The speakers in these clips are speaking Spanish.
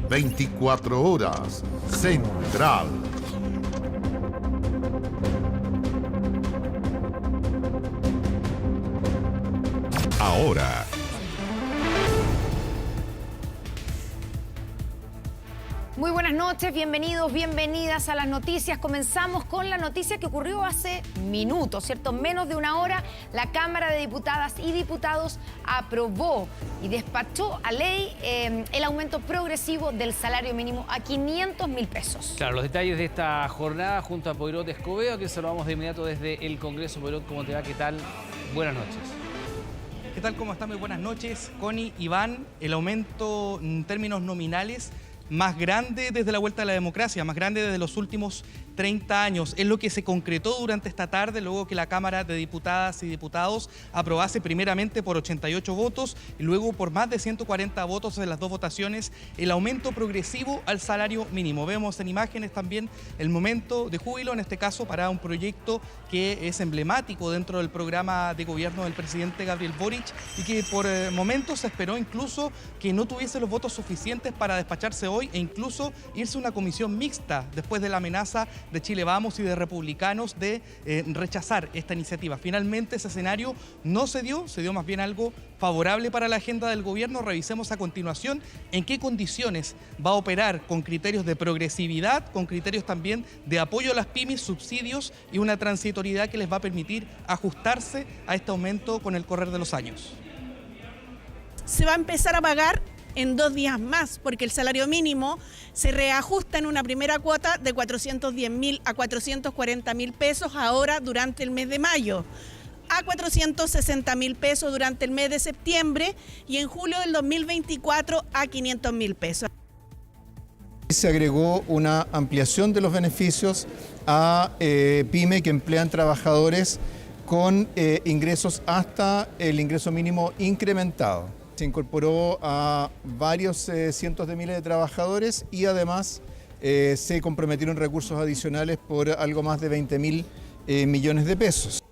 24 horas Central. Ahora. Muy buenas noches, bienvenidos, bienvenidas a las noticias. Comenzamos con la noticia que ocurrió hace minutos, ¿cierto? Menos de una hora, la Cámara de Diputadas y Diputados aprobó y despachó a ley el aumento progresivo del salario mínimo a 500.000 pesos. Claro, los detalles de esta jornada junto a Poirot Escobedo, a quien saludamos de inmediato desde el Congreso. Poirot, ¿cómo te va? ¿Qué tal? Buenas noches. ¿Qué tal? ¿Cómo están? Muy buenas noches. Connie, Iván, el aumento en términos nominales más grande desde la vuelta a la democracia, más grande desde los últimos 30 años. Es lo que se concretó durante esta tarde, luego que la Cámara de Diputadas y Diputados aprobase primeramente por 88 votos y luego por más de 140 votos en las dos votaciones el aumento progresivo al salario mínimo. Vemos en imágenes también el momento de júbilo, en este caso para un proyecto que es emblemático dentro del programa de gobierno del presidente Gabriel Boric y que por momentos se esperó incluso que no tuviese los votos suficientes para despacharse hoy e incluso irse a una comisión mixta después de la amenaza de Chile Vamos y de republicanos de rechazar esta iniciativa. Finalmente ese escenario no se dio más bien algo favorable para la agenda del gobierno. Revisemos a continuación en qué condiciones va a operar, con criterios de progresividad, con criterios también de apoyo a las pymes, subsidios y una transitoriedad que les va a permitir ajustarse a este aumento con el correr de los años. Se va a empezar a pagar en 2 días más, porque el salario mínimo se reajusta en una primera cuota de 410.000 a 440.000 pesos ahora durante el mes de mayo, a 460.000 pesos durante el mes de septiembre y en julio del 2024 a 500.000 pesos. Se agregó una ampliación de los beneficios a pyme que emplean trabajadores con ingresos hasta el ingreso mínimo incrementado. Se incorporó a varios cientos de miles de trabajadores y además se comprometieron recursos adicionales por algo más de 20.000 millones de pesos.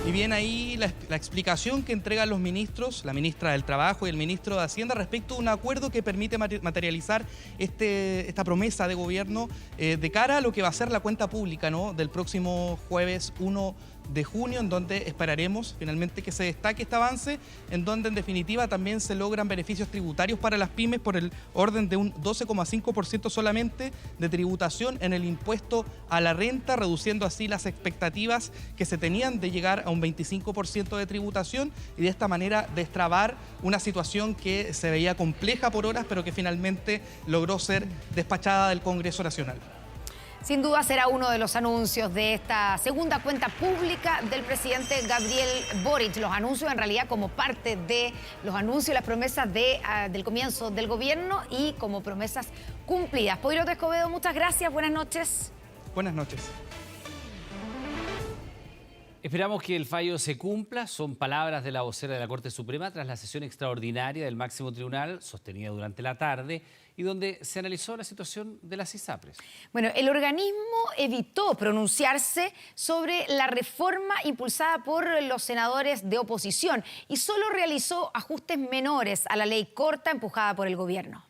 Y bien ahí la explicación que entregan los ministros, la ministra del Trabajo y el ministro de Hacienda respecto a un acuerdo que permite materializar esta promesa de gobierno de cara a lo que va a ser la cuenta pública, ¿no?, del próximo jueves 1 de junio, en donde esperaremos finalmente que se destaque este avance, en donde en definitiva también se logran beneficios tributarios para las pymes por el orden de un 12,5% solamente de tributación en el impuesto a la renta, reduciendo así las expectativas que se tenían de llegar a un 25% de tributación y de esta manera destrabar una situación que se veía compleja por horas, pero que finalmente logró ser despachada del Congreso Nacional. Sin duda será uno de los anuncios de esta segunda cuenta pública del presidente Gabriel Boric. Los anuncios en realidad como parte de los anuncios y las promesas del comienzo del gobierno y como promesas cumplidas. Poirot Escobedo, muchas gracias. Buenas noches. Buenas noches. Esperamos que el fallo se cumpla. Son palabras de la vocera de la Corte Suprema tras la sesión extraordinaria del máximo tribunal sostenida durante la tarde y donde se analizó la situación de las ISAPRES. Bueno, el organismo evitó pronunciarse sobre la reforma impulsada por los senadores de oposición y solo realizó ajustes menores a la ley corta empujada por el gobierno.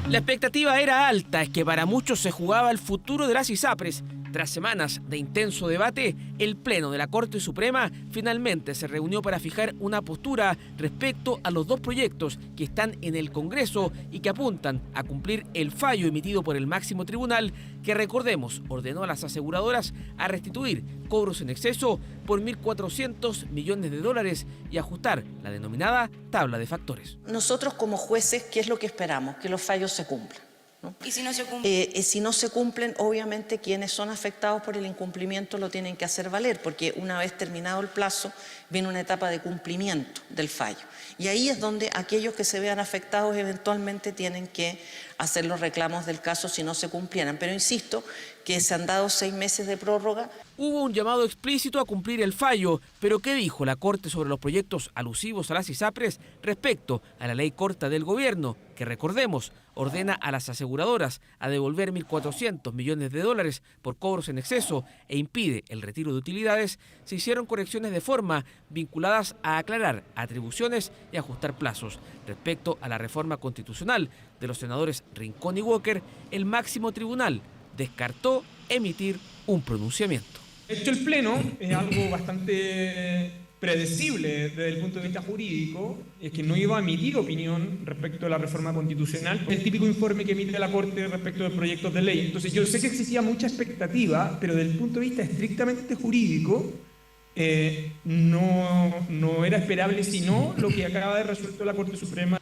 La expectativa era alta, es que para muchos se jugaba el futuro de las ISAPRES. Tras semanas de intenso debate, el Pleno de la Corte Suprema finalmente se reunió para fijar una postura respecto a los dos proyectos que están en el Congreso y que apuntan a cumplir el fallo emitido por el máximo tribunal que, recordemos, ordenó a las aseguradoras a restituir cobros en exceso por 1.400 millones de dólares y ajustar la denominada tabla de factores. Nosotros como jueces, ¿qué es lo que esperamos? Que los fallos se cumplan, ¿no? ¿Y si no se cumplen? Si no se cumplen, obviamente quienes son afectados por el incumplimiento lo tienen que hacer valer, porque una vez terminado el plazo viene una etapa de cumplimiento del fallo. Y ahí es donde aquellos que se vean afectados eventualmente tienen que hacer los reclamos del caso si no se cumplieran. Pero insisto que se han dado 6 meses de prórroga. Hubo un llamado explícito a cumplir el fallo, pero ¿qué dijo la Corte sobre los proyectos alusivos a las ISAPRES respecto a la ley corta del gobierno, que recordemos, ordena a las aseguradoras a devolver 1.400 millones de dólares por cobros en exceso e impide el retiro de utilidades? Se hicieron correcciones de forma vinculadas a aclarar atribuciones y ajustar plazos. Respecto a la reforma constitucional de los senadores Rincón y Walker, el máximo tribunal descartó emitir un pronunciamiento. De hecho, el Pleno es algo bastante predecible desde el punto de vista jurídico, es que no iba a emitir opinión respecto a la reforma constitucional, el típico informe que emite la Corte respecto de proyectos de ley. Entonces yo sé que existía mucha expectativa, pero desde el punto de vista estrictamente jurídico no era esperable sino lo que acaba de resuelto la Corte Suprema.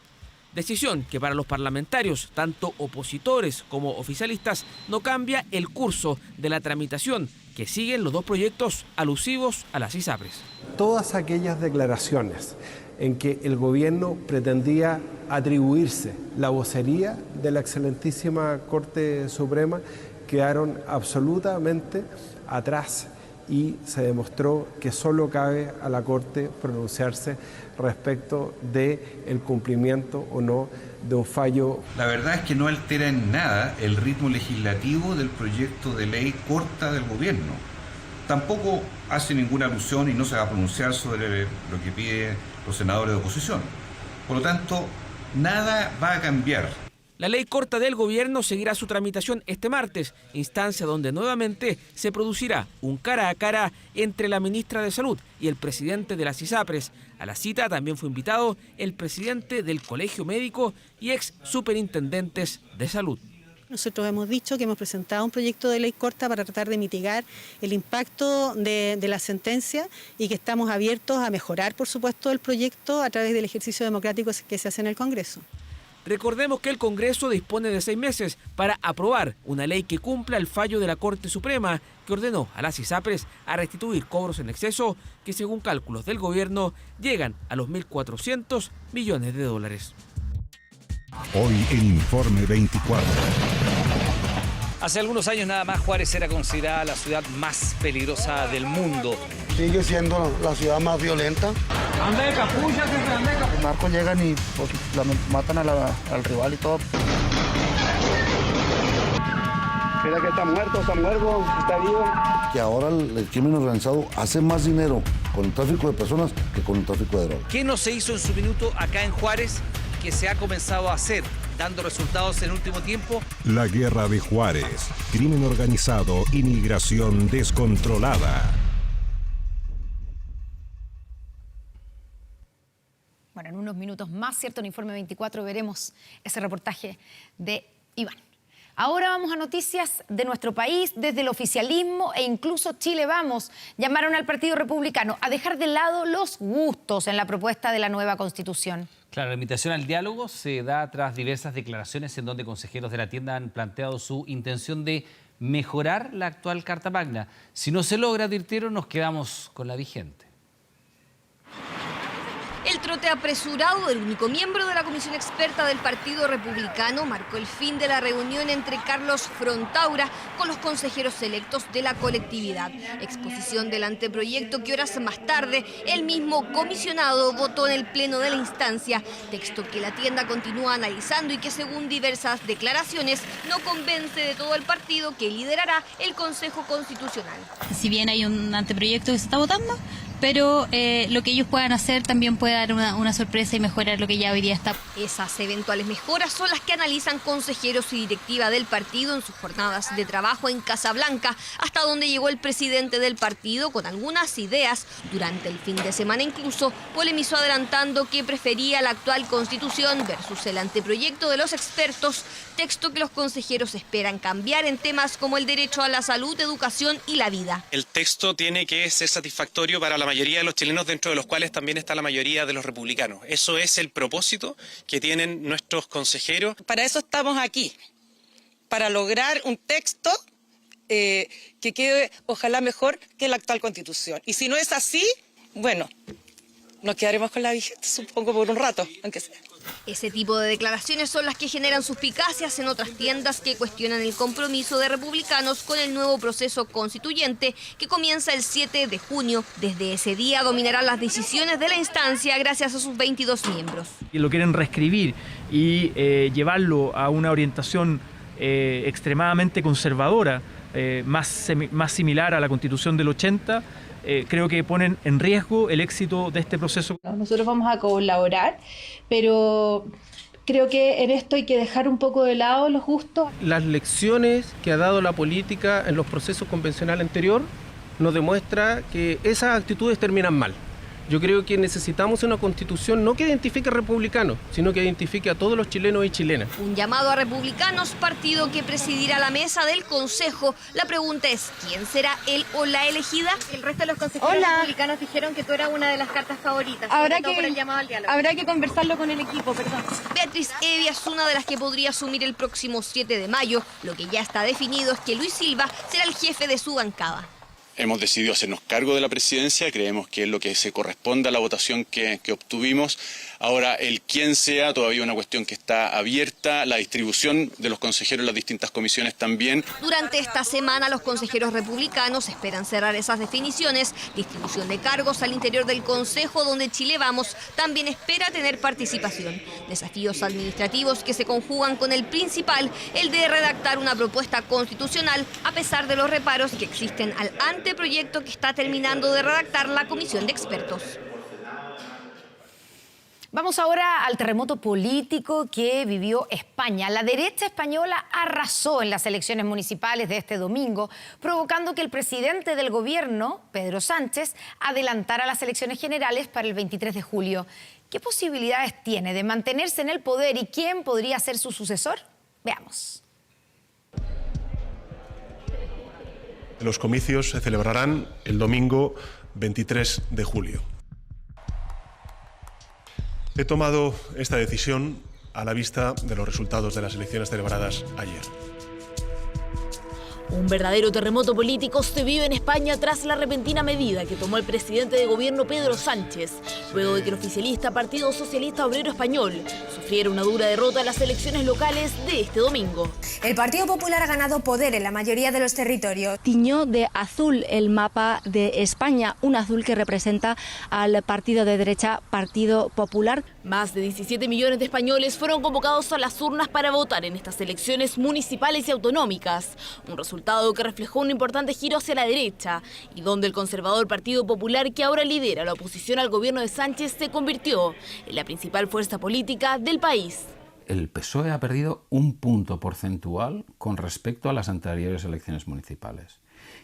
Decisión que para los parlamentarios, tanto opositores como oficialistas, no cambia el curso de la tramitación que siguen los dos proyectos alusivos a las ISAPRES. Todas aquellas declaraciones en que el gobierno pretendía atribuirse la vocería de la excelentísima Corte Suprema quedaron absolutamente atrás y se demostró que solo cabe a la Corte pronunciarse respecto del cumplimiento o no de un fallo. La verdad es que no altera en nada el ritmo legislativo del proyecto de ley corta del gobierno. Tampoco hace ninguna alusión y no se va a pronunciar sobre lo que piden los senadores de oposición. Por lo tanto, nada va a cambiar. La ley corta del gobierno seguirá su tramitación este martes, instancia donde nuevamente se producirá un cara a cara entre la ministra de Salud y el presidente de las ISAPRES. A la cita también fue invitado el presidente del Colegio Médico y ex superintendentes de salud. Nosotros hemos dicho que hemos presentado un proyecto de ley corta para tratar de mitigar el impacto de la sentencia y que estamos abiertos a mejorar, por supuesto, el proyecto a través del ejercicio democrático que se hace en el Congreso. Recordemos que el Congreso dispone de 6 meses para aprobar una ley que cumpla el fallo de la Corte Suprema que ordenó a las ISAPRES a restituir cobros en exceso que, según cálculos del gobierno, llegan a los 1.400 millones de dólares. Hoy en Informe 24. Hace algunos años nada más Juárez era considerada la ciudad más peligrosa del mundo. Sigue siendo la ciudad más violenta. Anda de capucha, anda de capucha. Los narcos llegan y pues, matan al rival y todo. Mira que está muerto, está vivo. Que ahora el crimen organizado hace más dinero con el tráfico de personas que con el tráfico de drogas. ¿Qué no se hizo en su minuto acá en Juárez que se ha comenzado a hacer, dando resultados en el último tiempo? La guerra de Juárez. Crimen organizado y migración descontrolada. Bueno, en unos minutos más, ¿cierto? En Informe 24 veremos ese reportaje de Iván. Ahora vamos a noticias de nuestro país. Desde el oficialismo e incluso Chile Vamos llamaron al Partido Republicano a dejar de lado los gustos en la propuesta de la nueva Constitución. Claro, la invitación al diálogo se da tras diversas declaraciones en donde consejeros de la tienda han planteado su intención de mejorar la actual Carta Magna. Si no se logra, advirtieron, nos quedamos con la vigente. El trote apresurado del único miembro de la comisión experta del Partido Republicano marcó el fin de la reunión entre Carlos Frontaura con los consejeros electos de la colectividad. Exposición del anteproyecto que horas más tarde el mismo comisionado votó en el pleno de la instancia, texto que la tienda continúa analizando y que según diversas declaraciones no convence de todo el partido que liderará el Consejo Constitucional. Si bien hay un anteproyecto que se está votando, pero lo que ellos puedan hacer también puede dar una sorpresa y mejorar lo que ya hoy día está. Esas eventuales mejoras son las que analizan consejeros y directiva del partido en sus jornadas de trabajo en Casablanca, hasta donde llegó el presidente del partido con algunas ideas. Durante el fin de semana incluso polemizó adelantando que prefería la actual Constitución versus el anteproyecto de los expertos, texto que los consejeros esperan cambiar en temas como el derecho a la salud, educación y la vida. El texto tiene que ser satisfactorio para la mayoría de los chilenos, dentro de los cuales también está la mayoría de los republicanos. Eso es el propósito que tienen nuestros consejeros. Para eso estamos aquí, para lograr un texto que quede ojalá mejor que la actual Constitución. Y si no es así, bueno, nos quedaremos con la vigente, supongo, por un rato, aunque sea. Ese tipo de declaraciones son las que generan suspicacias en otras tiendas que cuestionan el compromiso de republicanos con el nuevo proceso constituyente que comienza el 7 de junio. Desde ese día dominarán las decisiones de la instancia gracias a sus 22 miembros. Y lo quieren reescribir y llevarlo a una orientación extremadamente conservadora, más similar a la Constitución del 80, creo que ponen en riesgo el éxito de este proceso. Nosotros vamos a colaborar, pero creo que en esto hay que dejar un poco de lado los gustos. Las lecciones que ha dado la política en los procesos convencionales anteriores nos demuestra que esas actitudes terminan mal. Yo creo que necesitamos una constitución no que identifique a republicanos, sino que identifique a todos los chilenos y chilenas. Un llamado a republicanos, partido que presidirá la mesa del Consejo. La pregunta es, ¿quién será él o la elegida? El resto de los consejeros republicanos dijeron que tú eras una de las cartas favoritas. Habrá que conversarlo con el equipo, perdón. Beatriz Evia es una de las que podría asumir el próximo 7 de mayo. Lo que ya está definido es que Luis Silva será el jefe de su bancada. Hemos decidido hacernos cargo de la presidencia, creemos que es lo que se corresponde a la votación que obtuvimos. Ahora, el quién sea, todavía una cuestión que está abierta, la distribución de los consejeros en las distintas comisiones también. Durante esta semana, los consejeros republicanos esperan cerrar esas definiciones, distribución de cargos al interior del Consejo, donde Chile Vamos también espera tener participación. Desafíos administrativos que se conjugan con el principal, el de redactar una propuesta constitucional, a pesar de los reparos que existen al anteproyecto que está terminando de redactar la comisión de expertos. Vamos ahora al terremoto político que vivió España. La derecha española arrasó en las elecciones municipales de este domingo, provocando que el presidente del gobierno, Pedro Sánchez, adelantara las elecciones generales para el 23 de julio. ¿Qué posibilidades tiene de mantenerse en el poder y quién podría ser su sucesor? Veamos. Los comicios se celebrarán el domingo 23 de julio. He tomado esta decisión a la vista de los resultados de las elecciones celebradas ayer. Un verdadero terremoto político se vive en España tras la repentina medida que tomó el presidente de gobierno Pedro Sánchez, luego de que el oficialista Partido Socialista Obrero Español sufriera una dura derrota en las elecciones locales de este domingo. El Partido Popular ha ganado poder en la mayoría de los territorios. Tiñó de azul el mapa de España, un azul que representa al partido de derecha Partido Popular. Más de 17 millones de españoles fueron convocados a las urnas para votar en estas elecciones municipales y autonómicas, un resultado que reflejó un importante giro hacia la derecha y donde el conservador Partido Popular, que ahora lidera la oposición al gobierno de Sánchez, se convirtió en la principal fuerza política del país. El PSOE ha perdido un punto porcentual con respecto a las anteriores elecciones municipales.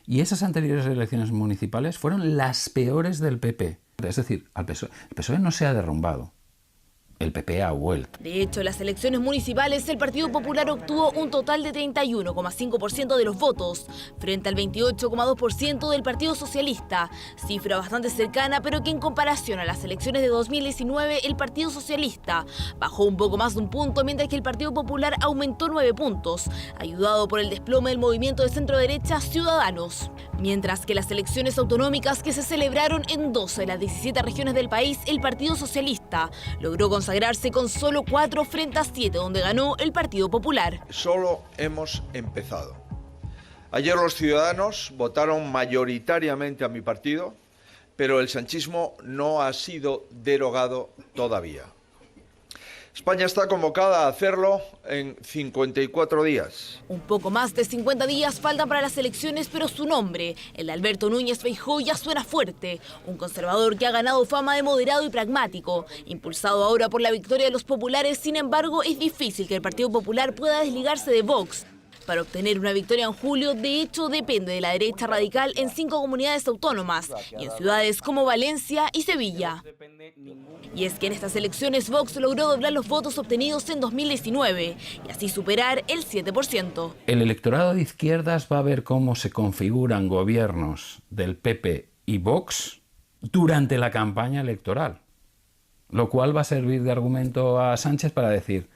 Y esas anteriores elecciones municipales fueron las peores del PP. Es decir, el PSOE no se ha derrumbado. El PP ha vuelto. De hecho, en las elecciones municipales, el Partido Popular obtuvo un total de 31,5% de los votos, frente al 28,2% del Partido Socialista, cifra bastante cercana, pero que en comparación a las elecciones de 2019, el Partido Socialista bajó un poco más de un punto, mientras que el Partido Popular aumentó 9 puntos, ayudado por el desplome del movimiento de centro-derecha Ciudadanos. Mientras que las elecciones autonómicas que se celebraron en 12 de las 17 regiones del país, el Partido Socialista logró consagrarse con solo 4 frente a 7, donde ganó el Partido Popular. Solo hemos empezado. Ayer los ciudadanos votaron mayoritariamente a mi partido, pero el sanchismo no ha sido derogado todavía. España está convocada a hacerlo en 54 días. Un poco más de 50 días faltan para las elecciones, pero su nombre, el de Alberto Núñez Feijóo, ya suena fuerte. Un conservador que ha ganado fama de moderado y pragmático. Impulsado ahora por la victoria de los populares, sin embargo, es difícil que el Partido Popular pueda desligarse de Vox. Para obtener una victoria en julio, de hecho, depende de la derecha radical en 5 comunidades autónomas y en ciudades como Valencia y Sevilla. Y es que en estas elecciones Vox logró doblar los votos obtenidos en 2019 y así superar el 7%. El electorado de izquierdas va a ver cómo se configuran gobiernos del PP y Vox durante la campaña electoral, lo cual va a servir de argumento a Sánchez para decir,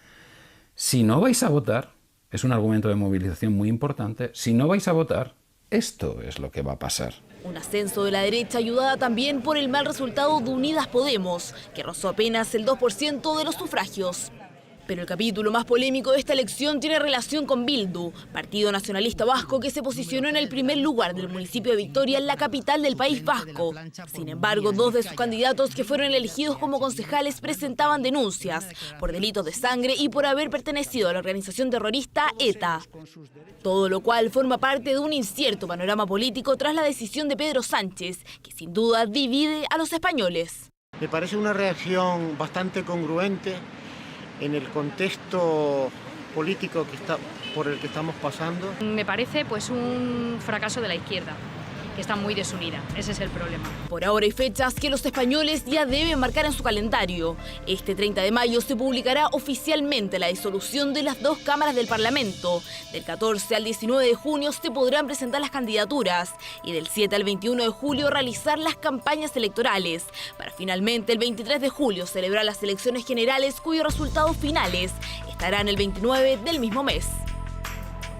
si no vais a votar, es un argumento de movilización muy importante, si no vais a votar, Esto es lo que va a pasar. Un ascenso de la derecha ayudada también por el mal resultado de Unidas Podemos, que rozó apenas el 2% de los sufragios. Pero el capítulo más polémico de esta elección tiene relación con Bildu, partido nacionalista vasco que se posicionó en el primer lugar del municipio de Vitoria, en la capital del País Vasco. Sin embargo, 2 de sus candidatos que fueron elegidos como concejales presentaban denuncias por delitos de sangre y por haber pertenecido a la organización terrorista ETA. Todo lo cual forma parte de un incierto panorama político tras la decisión de Pedro Sánchez, que sin duda divide a los españoles. Me parece una reacción bastante congruente en el contexto político por el que estamos pasando. Me parece pues un fracaso de la izquierda, que está muy desunida. Ese es el problema. Por ahora hay fechas que los españoles ya deben marcar en su calendario. Este 30 de mayo se publicará oficialmente la disolución de las 2 cámaras del Parlamento. Del 14 al 19 de junio se podrán presentar las candidaturas y del 7 al 21 de julio realizar las campañas electorales, para finalmente el 23 de julio celebrar las elecciones generales cuyos resultados finales estarán el 29 del mismo mes.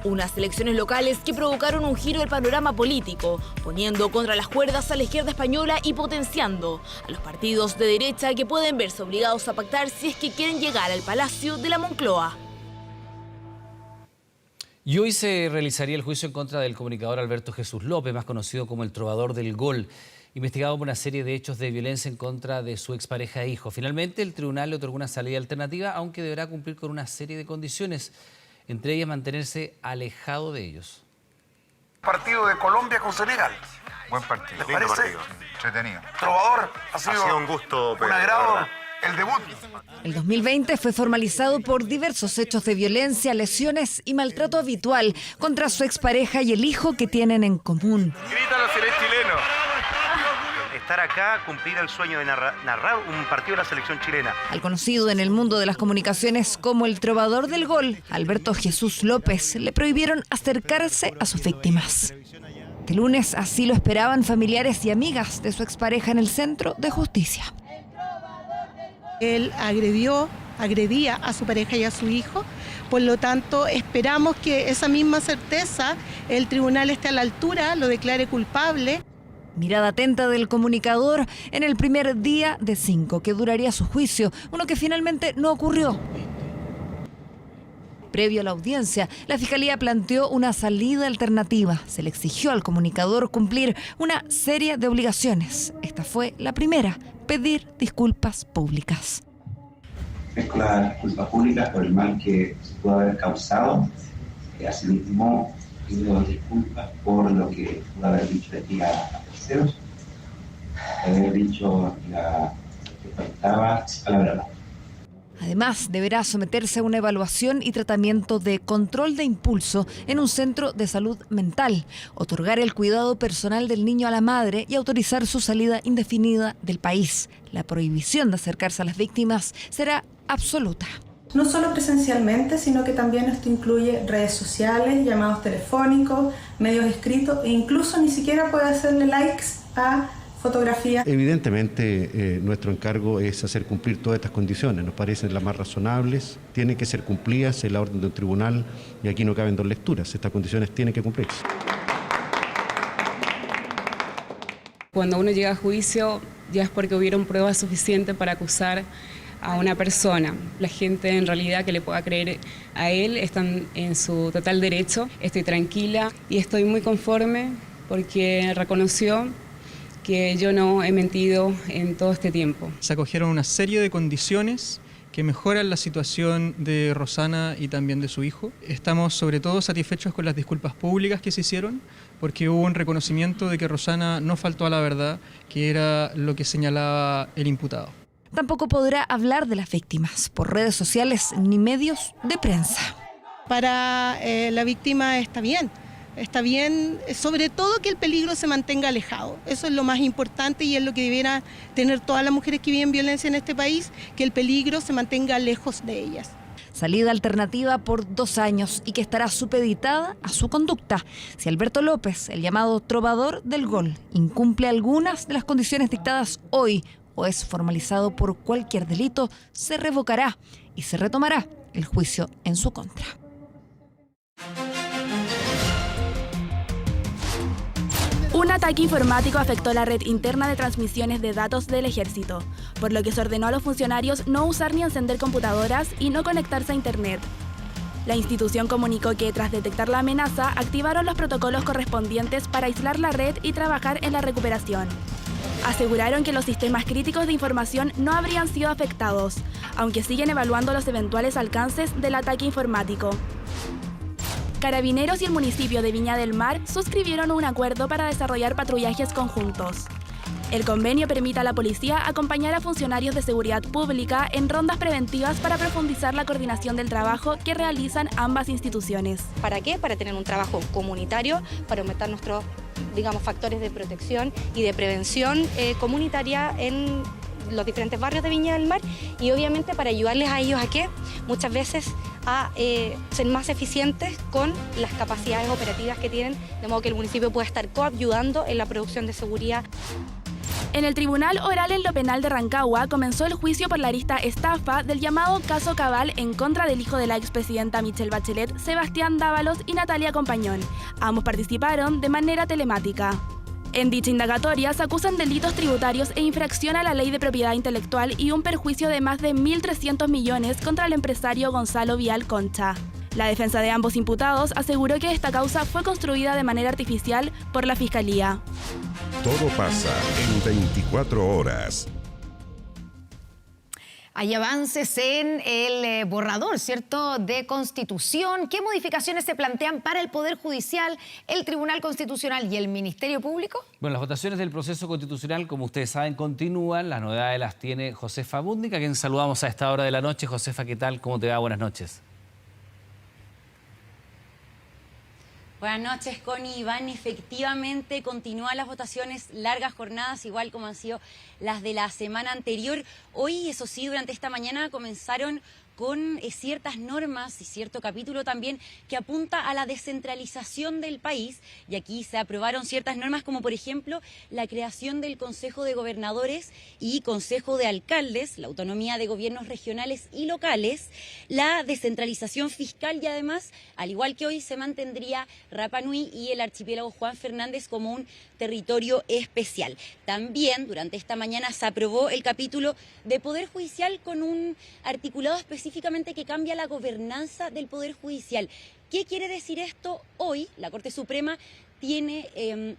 Unas elecciones locales que provocaron un giro del panorama político, poniendo contra las cuerdas a la izquierda española y potenciando a los partidos de derecha que pueden verse obligados a pactar si es que quieren llegar al Palacio de la Moncloa. Y hoy se realizaría el juicio en contra del comunicador Alberto Jesús López, más conocido como el trovador del gol, investigado por una serie de hechos de violencia en contra de su expareja e hijo. Finalmente, el tribunal le otorgó una salida alternativa, aunque deberá cumplir con una serie de condiciones, entre ellas mantenerse alejado de ellos. Partido de Colombia con Senegal. Buen partido, ¿Les lindo parece? partido, entretenido. Trovador, ha sido un gusto, un agrado el debut. El 2020 fue formalizado por diversos hechos de violencia, lesiones y maltrato habitual contra su expareja y el hijo que tienen en común. Grítalo si eres chileno. Estar acá, cumplir el sueño de narrar un partido de la selección chilena. Al conocido en el mundo de las comunicaciones como el trovador del gol, Alberto Jesús López, le prohibieron acercarse a sus víctimas. Este lunes así lo esperaban familiares y amigas de su expareja en el Centro de Justicia. Él agredía a su pareja y a su hijo, por lo tanto esperamos que esa misma certeza el tribunal esté a la altura, lo declare culpable. Mirada atenta del comunicador en el primer día de 5 que duraría su juicio, uno que finalmente no ocurrió. Previo a la audiencia, la Fiscalía planteó una salida alternativa. Se le exigió al comunicador cumplir una serie de obligaciones. Esta fue la primera: pedir disculpas públicas. Ofrezco las disculpas públicas por el mal que se pudo haber causado. Asimismo, pido disculpas por lo que pudo haber dicho de ti a terceros, haber dicho que faltaba a la verdad. Además, deberá someterse a una evaluación y tratamiento de control de impulso en un centro de salud mental, otorgar el cuidado personal del niño a la madre y autorizar su salida indefinida del país. La prohibición de acercarse a las víctimas será absoluta. No solo presencialmente, sino que también esto incluye redes sociales, llamados telefónicos, medios escritos e incluso ni siquiera puede hacerle likes a fotografías. Evidentemente, nuestro encargo es hacer cumplir todas estas condiciones, nos parecen las más razonables, tienen que ser cumplidas en la orden del tribunal y aquí no caben dos lecturas, estas condiciones tienen que cumplirse. Cuando uno llega a juicio ya es porque hubieron pruebas suficientes para acusar a una persona. La gente en realidad que le pueda creer a él están en su total derecho. Estoy tranquila y estoy muy conforme porque reconoció que yo no he mentido en todo este tiempo. Se acogieron una serie de condiciones que mejoran la situación de Rosana y también de su hijo. Estamos sobre todo satisfechos con las disculpas públicas que se hicieron, porque hubo un reconocimiento de que Rosana no faltó a la verdad, que era lo que señalaba el imputado. Tampoco podrá hablar de las víctimas por redes sociales ni medios de prensa. Para la víctima está bien, sobre todo que el peligro se mantenga alejado. Eso es lo más importante y es lo que debieran tener todas las mujeres que viven violencia en este país, que el peligro se mantenga lejos de ellas. Salida alternativa por 2 años y que estará supeditada a su conducta. Si Alberto López, el llamado trovador del gol, incumple algunas de las condiciones dictadas hoy o es formalizado por cualquier delito, se revocará y se retomará el juicio en su contra. Un ataque informático afectó la red interna de transmisiones de datos del Ejército, por lo que se ordenó a los funcionarios no usar ni encender computadoras y no conectarse a Internet. La institución comunicó que, tras detectar la amenaza, activaron los protocolos correspondientes para aislar la red y trabajar en la recuperación. Aseguraron que los sistemas críticos de información no habrían sido afectados, aunque siguen evaluando los eventuales alcances del ataque informático. Carabineros y el municipio de Viña del Mar suscribieron un acuerdo para desarrollar patrullajes conjuntos. El convenio permite a la policía acompañar a funcionarios de seguridad pública en rondas preventivas para profundizar la coordinación del trabajo que realizan ambas instituciones. ¿Para qué? Para tener un trabajo comunitario, para aumentar nuestros, factores de protección y de prevención comunitaria en los diferentes barrios de Viña del Mar, y obviamente para ayudarles a ellos a que muchas veces a ser más eficientes con las capacidades operativas que tienen, de modo que el municipio pueda estar coayudando en la producción de seguridad. En el Tribunal Oral en lo Penal de Rancagua comenzó el juicio por la arista estafa del llamado Caso Cabal en contra del hijo de la expresidenta Michelle Bachelet, Sebastián Dávalos y Natalia Compañón. Ambos participaron de manera telemática. En dicha indagatoria se acusan delitos tributarios e infracción a la ley de propiedad intelectual y un perjuicio de más de 1.300 millones contra el empresario Gonzalo Vial Concha. La defensa de ambos imputados aseguró que esta causa fue construida de manera artificial por la Fiscalía. Todo pasa en 24 horas. Hay avances en el borrador, ¿cierto?, de Constitución. ¿Qué modificaciones se plantean para el Poder Judicial, el Tribunal Constitucional y el Ministerio Público? Bueno, las votaciones del proceso constitucional, como ustedes saben, continúan. Las novedades las tiene Josefa Bundnik, a quien saludamos a esta hora de la noche. Josefa, ¿qué tal? ¿Cómo te va? Buenas noches. Buenas noches, Connie. Iván, efectivamente continúan las votaciones, largas jornadas, igual como han sido las de la semana anterior. Hoy, eso sí, durante esta mañana comenzaron con ciertas normas y cierto capítulo también que apunta a la descentralización del país, y aquí se aprobaron ciertas normas como por ejemplo la creación del Consejo de Gobernadores y Consejo de Alcaldes, la autonomía de gobiernos regionales y locales, la descentralización fiscal y además, al igual que hoy, se mantendría Rapa Nui y el archipiélago Juan Fernández como un territorio especial. También durante esta mañana se aprobó el capítulo de Poder Judicial con un articulado específicamente que cambia la gobernanza del Poder Judicial. ¿Qué quiere decir esto? Hoy la Corte Suprema tiene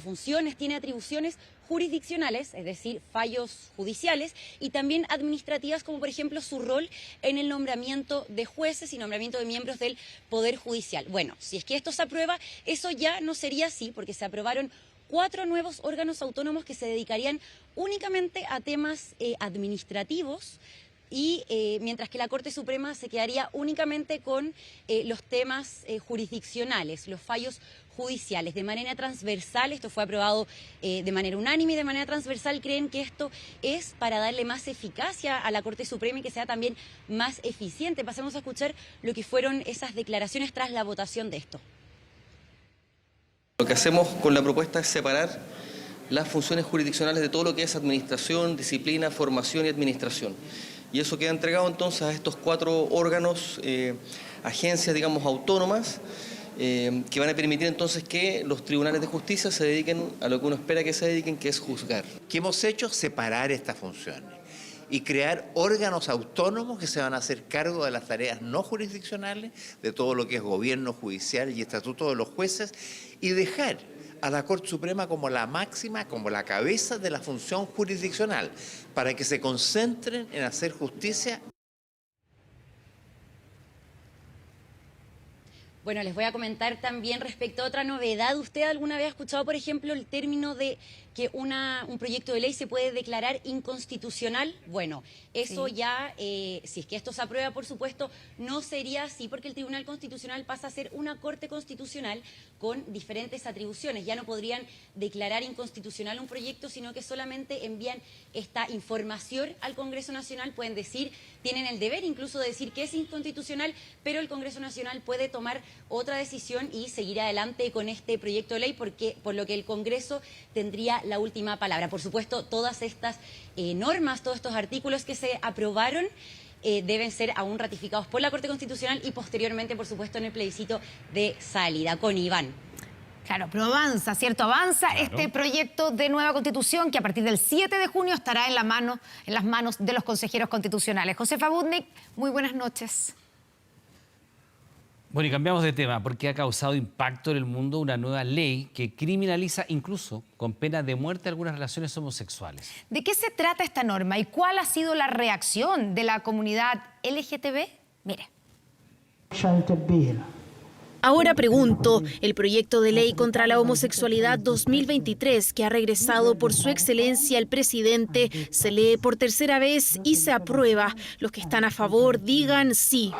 funciones, tiene atribuciones jurisdiccionales, es decir, fallos judiciales, y también administrativas, como por ejemplo su rol en el nombramiento de jueces y nombramiento de miembros del Poder Judicial. Bueno, si es que esto se aprueba, eso ya no sería así, porque se aprobaron 4 nuevos órganos autónomos que se dedicarían únicamente a temas administrativos, y mientras que la Corte Suprema se quedaría únicamente con los temas jurisdiccionales, los fallos judiciales, de manera transversal. Esto fue aprobado de manera unánime y de manera transversal creen que esto es para darle más eficacia a la Corte Suprema y que sea también más eficiente. Pasemos a escuchar lo que fueron esas declaraciones tras la votación de esto. Lo que hacemos con la propuesta es separar las funciones jurisdiccionales de todo lo que es administración, disciplina, formación y administración. Y eso queda entregado entonces a estos 4 órganos, agencias, digamos, autónomas, que van a permitir entonces que los tribunales de justicia se dediquen a lo que uno espera que se dediquen, que es juzgar. ¿Qué hemos hecho? Separar estas funciones y crear órganos autónomos que se van a hacer cargo de las tareas no jurisdiccionales, de todo lo que es gobierno judicial y estatuto de los jueces, y dejar a la Corte Suprema como la máxima, como la cabeza de la función jurisdiccional, para que se concentren en hacer justicia. Bueno, les voy a comentar también respecto a otra novedad. ¿Usted alguna vez ha escuchado, por ejemplo, el término de que un proyecto de ley se puede declarar inconstitucional? Bueno, eso sí. Ya, si es que esto se aprueba, por supuesto, no sería así, porque el Tribunal Constitucional pasa a ser una Corte Constitucional con diferentes atribuciones. Ya no podrían declarar inconstitucional un proyecto, sino que solamente envían esta información al Congreso Nacional. Pueden decir, tienen el deber incluso de decir que es inconstitucional, pero el Congreso Nacional puede tomar otra decisión y seguir adelante con este proyecto de ley, por lo que el Congreso tendría la última palabra. Por supuesto, todas estas normas, todos estos artículos que se aprobaron deben ser aún ratificados por la Corte Constitucional y posteriormente, por supuesto, en el plebiscito de salida. Con Iván. Claro, pero avanza, ¿cierto? Avanza este proyecto de nueva Constitución que a partir del 7 de junio estará en las manos de los consejeros constitucionales. Josefa Budnik, muy buenas noches. Bueno, y cambiamos de tema porque ha causado impacto en el mundo una nueva ley que criminaliza incluso con pena de muerte algunas relaciones homosexuales. ¿De qué se trata esta norma y cuál ha sido la reacción de la comunidad LGTB? Mire. Ahora pregunto, el proyecto de ley contra la homosexualidad 2023 que ha regresado por su excelencia el presidente se lee por tercera vez y se aprueba. Los que están a favor digan sí.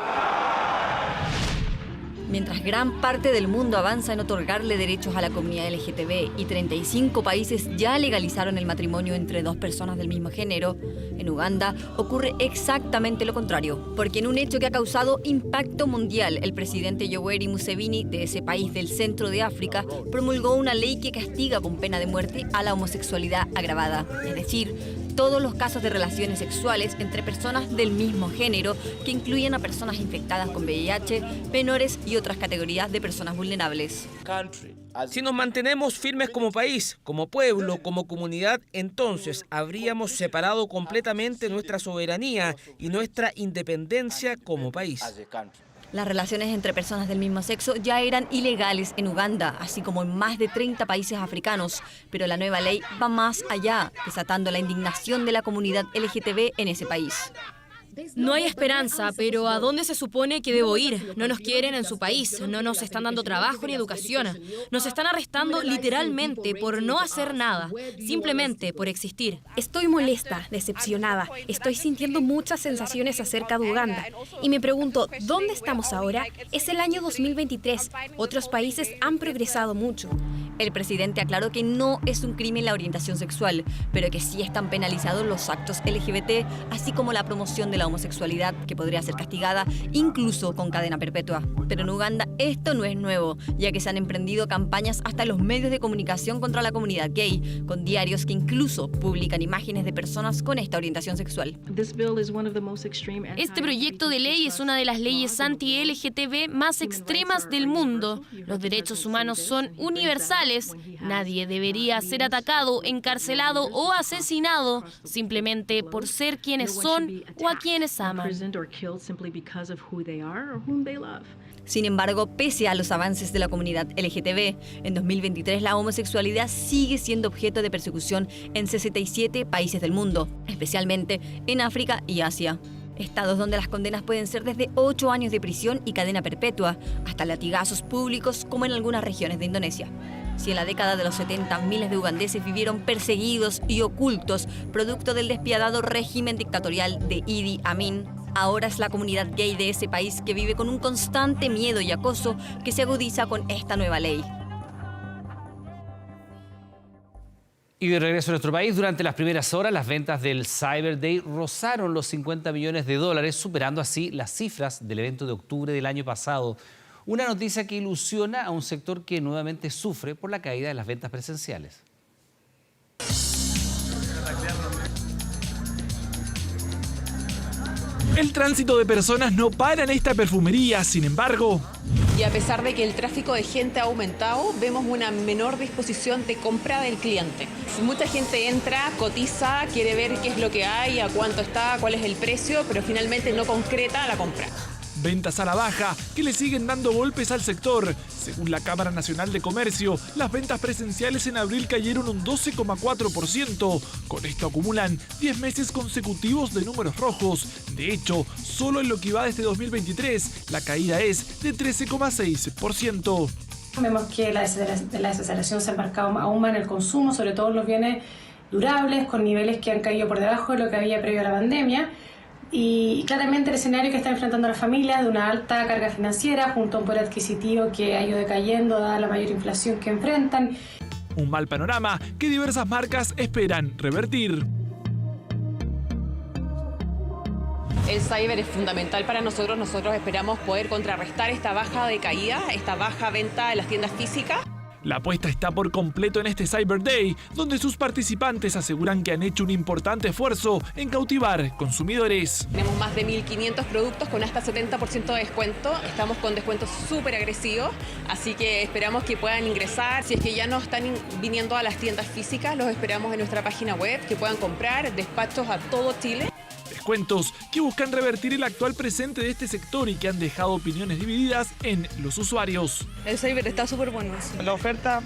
Mientras gran parte del mundo avanza en otorgarle derechos a la comunidad LGTB y 35 países ya legalizaron el matrimonio entre dos personas del mismo género, en Uganda ocurre exactamente lo contrario, porque en un hecho que ha causado impacto mundial, el presidente Yoweri Museveni de ese país del centro de África promulgó una ley que castiga con pena de muerte a la homosexualidad agravada, es decir, todos los casos de relaciones sexuales entre personas del mismo género que incluyen a personas infectadas con VIH, menores y otras categorías de personas vulnerables. Si nos mantenemos firmes como país, como pueblo, como comunidad, entonces habríamos separado completamente nuestra soberanía y nuestra independencia como país. Las relaciones entre personas del mismo sexo ya eran ilegales en Uganda, así como en más de 30 países africanos, pero la nueva ley va más allá, desatando la indignación de la comunidad LGTB en ese país. No hay esperanza, pero ¿a dónde se supone que debo ir? No nos quieren en su país, no nos están dando trabajo ni educación. Nos están arrestando literalmente por no hacer nada, simplemente por existir. Estoy molesta, decepcionada, estoy sintiendo muchas sensaciones acerca de Uganda. Y me pregunto, ¿dónde estamos ahora? Es el año 2023, otros países han progresado mucho. El presidente aclaró que no es un crimen la orientación sexual, pero que sí están penalizados los actos LGBT, así como la promoción de la homosexualidad, que podría ser castigada incluso con cadena perpetua. Pero en Uganda esto no es nuevo, ya que se han emprendido campañas hasta en los medios de comunicación contra la comunidad gay, con diarios que incluso publican imágenes de personas con esta orientación sexual. Este proyecto de ley es una de las leyes anti-LGTB más extremas del mundo. Los derechos humanos son universales. Nadie debería ser atacado, encarcelado o asesinado simplemente por ser quienes son o a quienes aman. Sin embargo, pese a los avances de la comunidad LGTB, en 2023 la homosexualidad sigue siendo objeto de persecución en 67 países del mundo, especialmente en África y Asia. Estados donde las condenas pueden ser desde 8 años de prisión y cadena perpetua, hasta latigazos públicos como en algunas regiones de Indonesia. Si en la década de los 70 miles de ugandeses vivieron perseguidos y ocultos producto del despiadado régimen dictatorial de Idi Amin, ahora es la comunidad gay de ese país que vive con un constante miedo y acoso que se agudiza con esta nueva ley. Y de regreso a nuestro país, durante las primeras horas, las ventas del Cyber Day rozaron los $50 millones, superando así las cifras del evento de octubre del año pasado. Una noticia que ilusiona a un sector que nuevamente sufre por la caída de las ventas presenciales. El tránsito de personas no para en esta perfumería, sin embargo. Y a pesar de que el tráfico de gente ha aumentado, vemos una menor disposición de compra del cliente. Mucha gente entra, cotiza, quiere ver qué es lo que hay, a cuánto está, cuál es el precio, pero finalmente no concreta la compra. Ventas a la baja que le siguen dando golpes al sector. Según la Cámara Nacional de Comercio, las ventas presenciales en abril cayeron un 12,4%. Con esto acumulan 10 meses consecutivos de números rojos. De hecho, solo en lo que va desde 2023, la caída es de 13,6%. Vemos que la desaceleración se ha marcado aún más en el consumo, sobre todo en los bienes durables, con niveles que han caído por debajo de lo que había previo a la pandemia. Y claramente el escenario que está enfrentando la familia de una alta carga financiera junto a un poder adquisitivo que ha ido decayendo dada la mayor inflación que enfrentan. Un mal panorama que diversas marcas esperan revertir. El cyber es fundamental para nosotros. Nosotros esperamos poder contrarrestar esta baja de caída, esta baja venta en las tiendas físicas. La apuesta está por completo en este Cyber Day, donde sus participantes aseguran que han hecho un importante esfuerzo en cautivar consumidores. Tenemos más de 1.500 productos con hasta 70% de descuento. Estamos con descuentos súper agresivos, así que esperamos que puedan ingresar. Si es que ya no están viniendo a las tiendas físicas, los esperamos en nuestra página web, que puedan comprar despachos a todo Chile. Descuentos que buscan revertir el actual presente de este sector y que han dejado opiniones divididas en los usuarios. El Cyber está súper bueno. La oferta,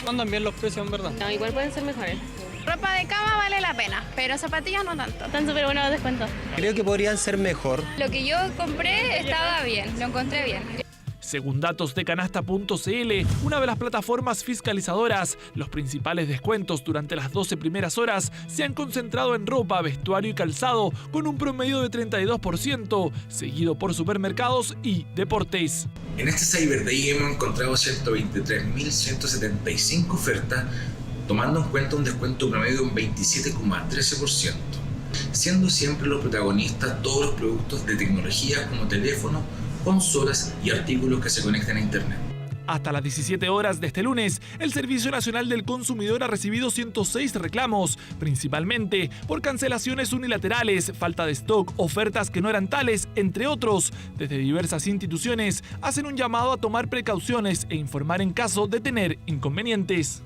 andan bien los precios, en verdad. No, igual pueden ser mejores. Ropa de cama vale la pena, pero zapatillas no tanto. Están súper buenos los descuentos. Creo que podrían ser mejor. Lo que yo compré estaba bien, lo encontré bien. Según datos de canasta.cl, una de las plataformas fiscalizadoras, los principales descuentos durante las 12 primeras horas se han concentrado en ropa, vestuario y calzado, con un promedio de 32%, seguido por supermercados y deportes. En este Cyber Day hemos encontrado 123.175 ofertas, tomando en cuenta un descuento promedio de un 27,13%, siendo siempre los protagonistas todos los productos de tecnología como teléfonos, consolas y artículos que se conectan a Internet. Hasta las 17 horas de este lunes, el Servicio Nacional del Consumidor ha recibido 106 reclamos, principalmente por cancelaciones unilaterales, falta de stock, ofertas que no eran tales, entre otros. Desde diversas instituciones hacen un llamado a tomar precauciones e informar en caso de tener inconvenientes.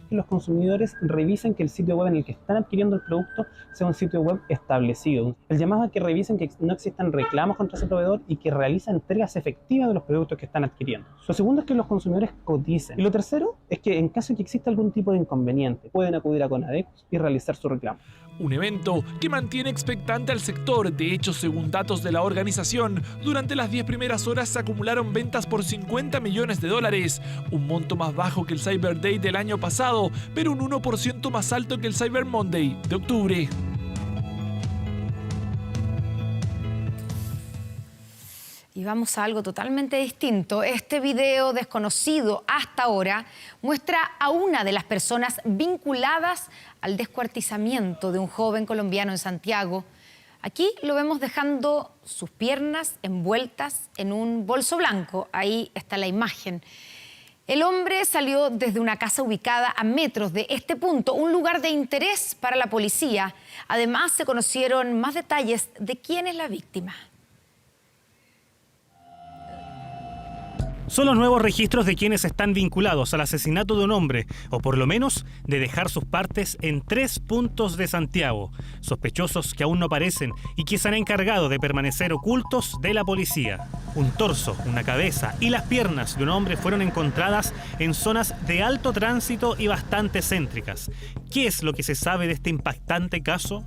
Que los consumidores revisen que el sitio web en el que están adquiriendo el producto sea un sitio web establecido. El llamado a que revisen que no existan reclamos contra ese proveedor y que realicen entregas efectivas de los productos que están adquiriendo. Lo segundo es que los consumidores coticen. Y lo tercero es que en caso de que exista algún tipo de inconveniente, pueden acudir a Conadex y realizar su reclamo. Un evento que mantiene expectante al sector. De hecho, según datos de la organización, durante las 10 primeras horas se acumularon ventas por $50 millones, un monto más bajo que el Cyber Day del año pasado, pero un 1% más alto que el Cyber Monday de octubre. Y vamos a algo totalmente distinto. Este video desconocido hasta ahora muestra a una de las personas vinculadas al descuartizamiento de un joven colombiano en Santiago. Aquí lo vemos dejando sus piernas envueltas en un bolso blanco. Ahí está la imagen. El hombre salió desde una casa ubicada a metros de este punto, un lugar de interés para la policía. Además, se conocieron más detalles de quién es la víctima. Son los nuevos registros de quienes están vinculados al asesinato de un hombre, o por lo menos de dejar sus partes en 3 puntos de Santiago. Sospechosos que aún no aparecen y que se han encargado de permanecer ocultos de la policía. Un torso, una cabeza y las piernas de un hombre fueron encontradas en zonas de alto tránsito y bastante céntricas. ¿Qué es lo que se sabe de este impactante caso?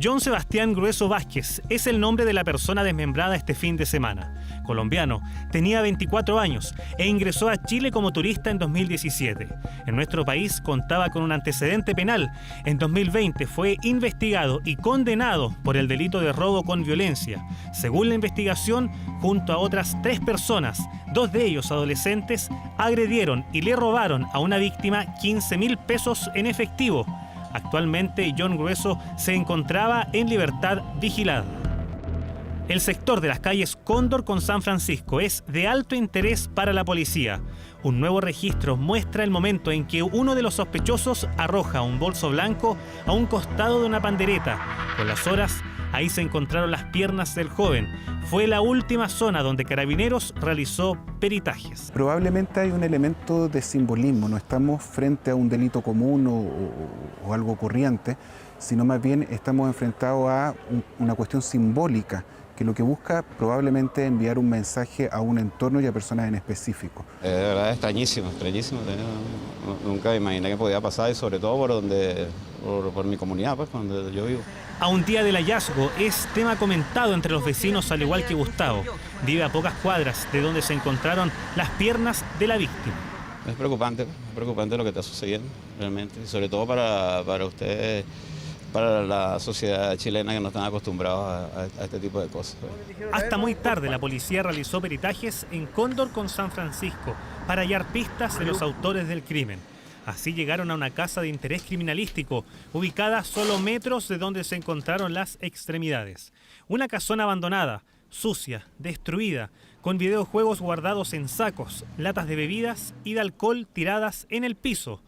John Sebastián Grueso Vázquez es el nombre de la persona desmembrada este fin de semana. Colombiano, tenía 24 años e ingresó a Chile como turista en 2017. En nuestro país contaba con un antecedente penal. En 2020 fue investigado y condenado por el delito de robo con violencia. Según la investigación, junto a otras 3 personas, 2 de ellos adolescentes, agredieron y le robaron a una víctima 15.000 pesos en efectivo. Actualmente, John Grueso se encontraba en libertad vigilada. El sector de las calles Cóndor con San Francisco es de alto interés para la policía. Un nuevo registro muestra el momento en que uno de los sospechosos arroja un bolso blanco a un costado de una pandereta. Con las horas, ahí se encontraron las piernas del joven. Fue la última zona donde Carabineros realizó peritajes. Probablemente hay un elemento de simbolismo, no estamos frente a un delito común o algo corriente, sino más bien estamos enfrentados a una cuestión simbólica que lo que busca probablemente es enviar un mensaje a un entorno y a personas en específico. De verdad extrañísimo. Nunca me imaginé que podía pasar, y sobre todo por mi comunidad, pues, donde yo vivo. A un día del hallazgo es tema comentado entre los vecinos, al igual que Gustavo. Vive a pocas cuadras de donde se encontraron las piernas de la víctima. Es preocupante lo que está sucediendo, realmente, y sobre todo para ustedes, para la sociedad chilena, que no están acostumbrados a este tipo de cosas. Hasta muy tarde la policía realizó peritajes en Cóndor con San Francisco para hallar pistas de los autores del crimen. Así llegaron a una casa de interés criminalístico, ubicada a solo metros de donde se encontraron las extremidades. Una casona abandonada, sucia, destruida, con videojuegos guardados en sacos, latas de bebidas y de alcohol tiradas en el piso.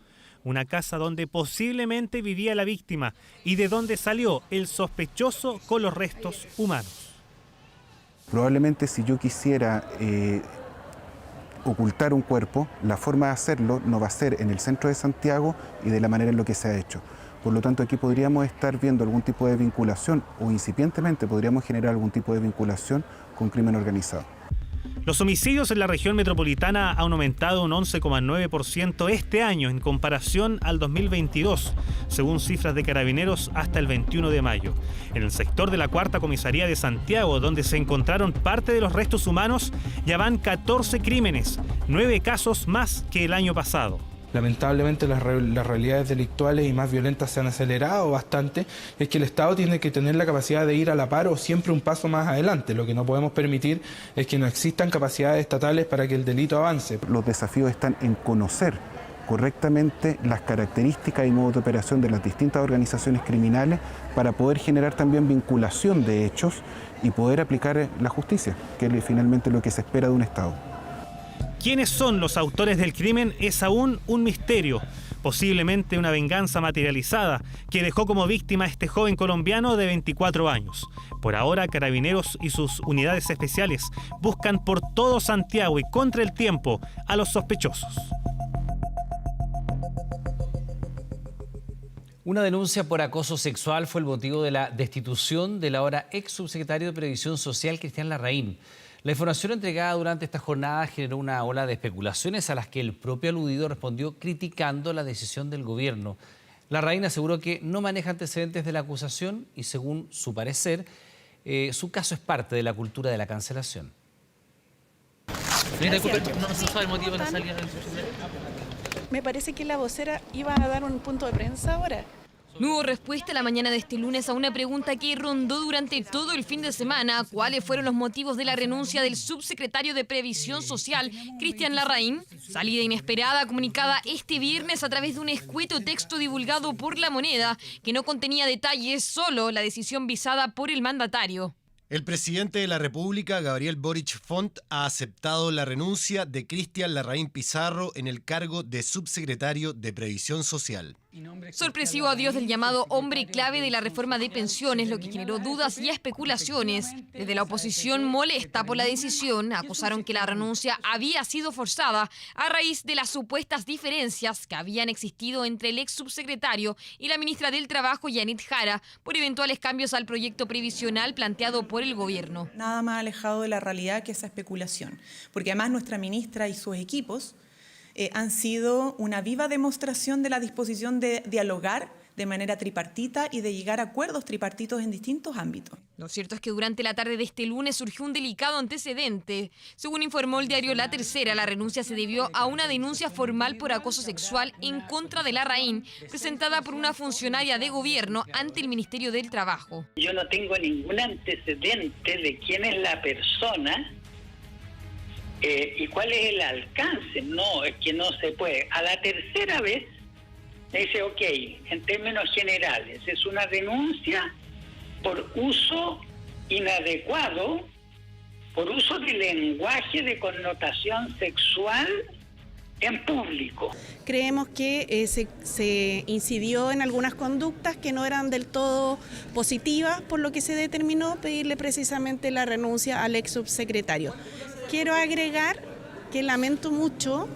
Una casa donde posiblemente vivía la víctima y de donde salió el sospechoso con los restos humanos. Probablemente si yo quisiera ocultar un cuerpo, la forma de hacerlo no va a ser en el centro de Santiago y de la manera en la que se ha hecho. Por lo tanto, aquí podríamos estar viendo algún tipo de vinculación o incipientemente podríamos generar algún tipo de vinculación con crimen organizado. Los homicidios en la región metropolitana han aumentado un 11,9% este año en comparación al 2022, según cifras de Carabineros hasta el 21 de mayo. En el sector de la Cuarta Comisaría de Santiago, donde se encontraron parte de los restos humanos, ya van 14 crímenes, 9 casos más que el año pasado. Lamentablemente las realidades delictuales y más violentas se han acelerado bastante. Es que el Estado tiene que tener la capacidad de ir a la par o siempre un paso más adelante. Lo que no podemos permitir es que no existan capacidades estatales para que el delito avance. Los desafíos están en conocer correctamente las características y modos de operación de las distintas organizaciones criminales para poder generar también vinculación de hechos y poder aplicar la justicia, que es finalmente lo que se espera de un Estado. ¿Quiénes son los autores del crimen? Es aún un misterio. Posiblemente una venganza materializada que dejó como víctima a este joven colombiano de 24 años. Por ahora, Carabineros y sus unidades especiales buscan por todo Santiago y contra el tiempo a los sospechosos. Una denuncia por acoso sexual fue el motivo de la destitución del ahora ex subsecretario de Previsión Social, Cristian Larraín. La información entregada durante esta jornada generó una ola de especulaciones a las que el propio aludido respondió criticando la decisión del gobierno. Larraín aseguró que no maneja antecedentes de la acusación y, según su parecer, su caso es parte de la cultura de la cancelación. No se sabe el motivo de la salida del subsecretario. Me parece que la vocera iba a dar un punto de prensa ahora. No hubo respuesta la mañana de este lunes a una pregunta que rondó durante todo el fin de semana. ¿Cuáles fueron los motivos de la renuncia del subsecretario de Previsión Social, Cristian Larraín? Salida inesperada comunicada este viernes a través de un escueto texto divulgado por La Moneda, que no contenía detalles, solo la decisión visada por el mandatario. El presidente de la República, Gabriel Boric Font, ha aceptado la renuncia de Cristian Larraín Pizarro en el cargo de subsecretario de Previsión Social. Sorpresivo adiós del llamado hombre clave de la reforma de pensiones, lo que generó dudas y especulaciones. Desde la oposición, molesta por la decisión, acusaron que la renuncia había sido forzada a raíz de las supuestas diferencias que habían existido entre el ex subsecretario y la ministra del Trabajo, Yanit Jara, por eventuales cambios al proyecto previsional planteado por el gobierno. Nada más alejado de la realidad que esa especulación, porque además nuestra ministra y sus equipos han sido una viva demostración de la disposición de dialogar de manera tripartita y de llegar a acuerdos tripartitos en distintos ámbitos. Lo cierto es que durante la tarde de este lunes surgió un delicado antecedente. Según informó el diario La Tercera, la renuncia se debió a una denuncia formal por acoso sexual en contra de Larraín, presentada por una funcionaria de gobierno ante el Ministerio del Trabajo. Yo no tengo ningún antecedente de quién es la persona y cuál es el alcance. No, es que no se puede. A la tercera vez me dice, ok, en términos generales, es una denuncia por uso inadecuado, por uso de lenguaje de connotación sexual en público. Creemos que se incidió en algunas conductas que no eran del todo positivas, por lo que se determinó pedirle precisamente la renuncia al ex subsecretario. Quiero agregar que lamento mucho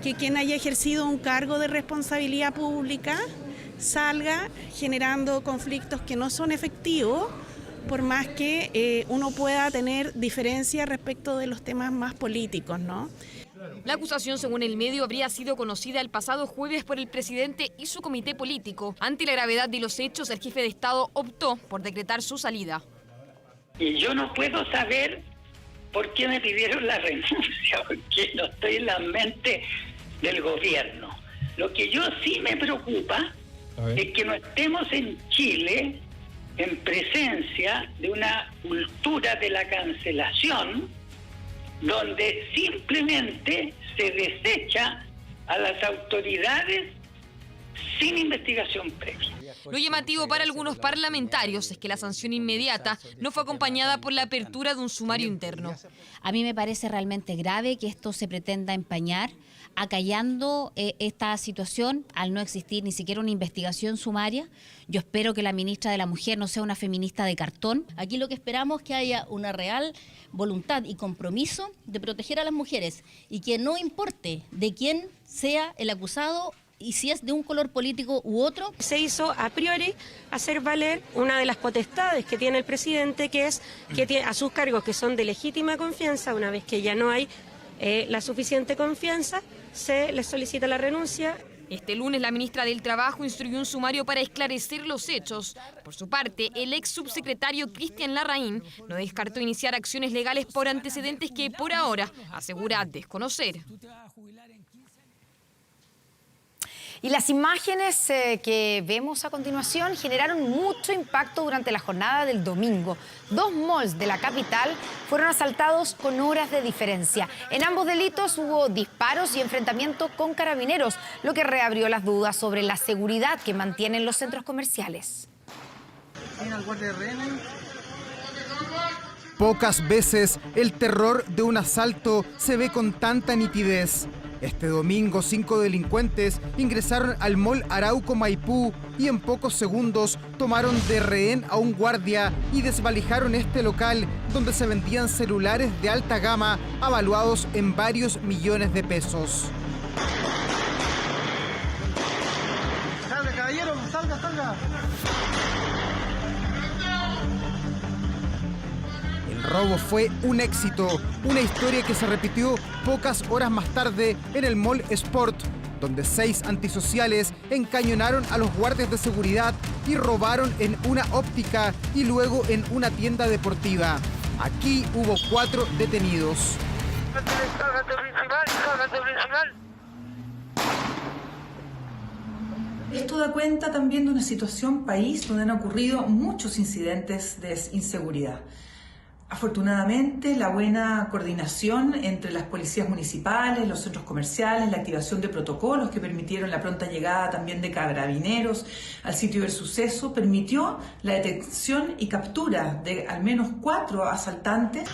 que quien haya ejercido un cargo de responsabilidad pública salga generando conflictos que no son efectivos, por más que uno pueda tener diferencias respecto de los temas más políticos, ¿no? La acusación, según el medio, habría sido conocida el pasado jueves por el presidente y su comité político. Ante la gravedad de los hechos, el jefe de Estado optó por decretar su salida. Y yo no puedo saber por qué me pidieron la renuncia, porque no estoy en la mente del gobierno. Lo que yo sí me preocupa es que no estemos en Chile en presencia de una cultura de la cancelación donde simplemente se desecha a las autoridades sin investigación previa. Lo llamativo para algunos parlamentarios es que la sanción inmediata no fue acompañada por la apertura de un sumario interno. A mí me parece realmente grave que esto se pretenda empañar, acallando esta situación al no existir ni siquiera una investigación sumaria. Yo espero que la ministra de la Mujer no sea una feminista de cartón. Aquí lo que esperamos es que haya una real voluntad y compromiso de proteger a las mujeres y que no importe de quién sea el acusado y si es de un color político u otro. Se hizo a priori hacer valer una de las potestades que tiene el presidente, que es que tiene a sus cargos que son de legítima confianza, una vez que ya no hay la suficiente confianza, se les solicita la renuncia. Este lunes la ministra del Trabajo instruyó un sumario para esclarecer los hechos. Por su parte, el ex subsecretario Cristian Larraín no descartó iniciar acciones legales por antecedentes que por ahora asegura desconocer. Y las imágenes que vemos a continuación generaron mucho impacto durante la jornada del domingo. 2 malls de la capital fueron asaltados con horas de diferencia. En ambos delitos hubo disparos y enfrentamientos con carabineros, lo que reabrió las dudas sobre la seguridad que mantienen los centros comerciales. Pocas veces el terror de un asalto se ve con tanta nitidez. Este domingo 5 delincuentes ingresaron al mall Arauco Maipú y en pocos segundos tomaron de rehén a un guardia y desvalijaron este local donde se vendían celulares de alta gama avaluados en varios millones de pesos. ¡Salga, caballero! ¡Salga, salga! El robo fue un éxito, una historia que se repitió pocas horas más tarde en el Mall Sport, donde 6 antisociales encañonaron a los guardias de seguridad y robaron en una óptica y luego en una tienda deportiva. Aquí hubo 4 detenidos. Esto da cuenta también de una situación país donde han ocurrido muchos incidentes de inseguridad. Afortunadamente, la buena coordinación entre las policías municipales, los centros comerciales, la activación de protocolos que permitieron la pronta llegada también de carabineros al sitio del suceso, permitió la detección y captura de al menos 4 asaltantes.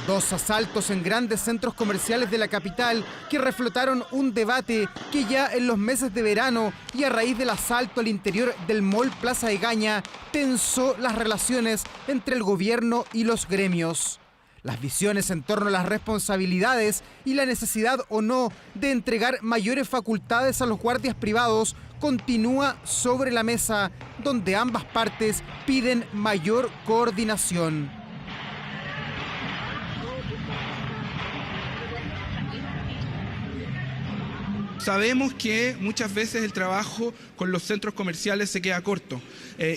2 asaltos en grandes centros comerciales de la capital que reflotaron un debate que ya en los meses de verano y a raíz del asalto al interior del Mall Plaza Egaña tensó las relaciones entre el gobierno y los gremios. Las visiones en torno a las responsabilidades y la necesidad o no de entregar mayores facultades a los guardias privados continúa sobre la mesa, donde ambas partes piden mayor coordinación. Sabemos que muchas veces el trabajo con los centros comerciales se queda corto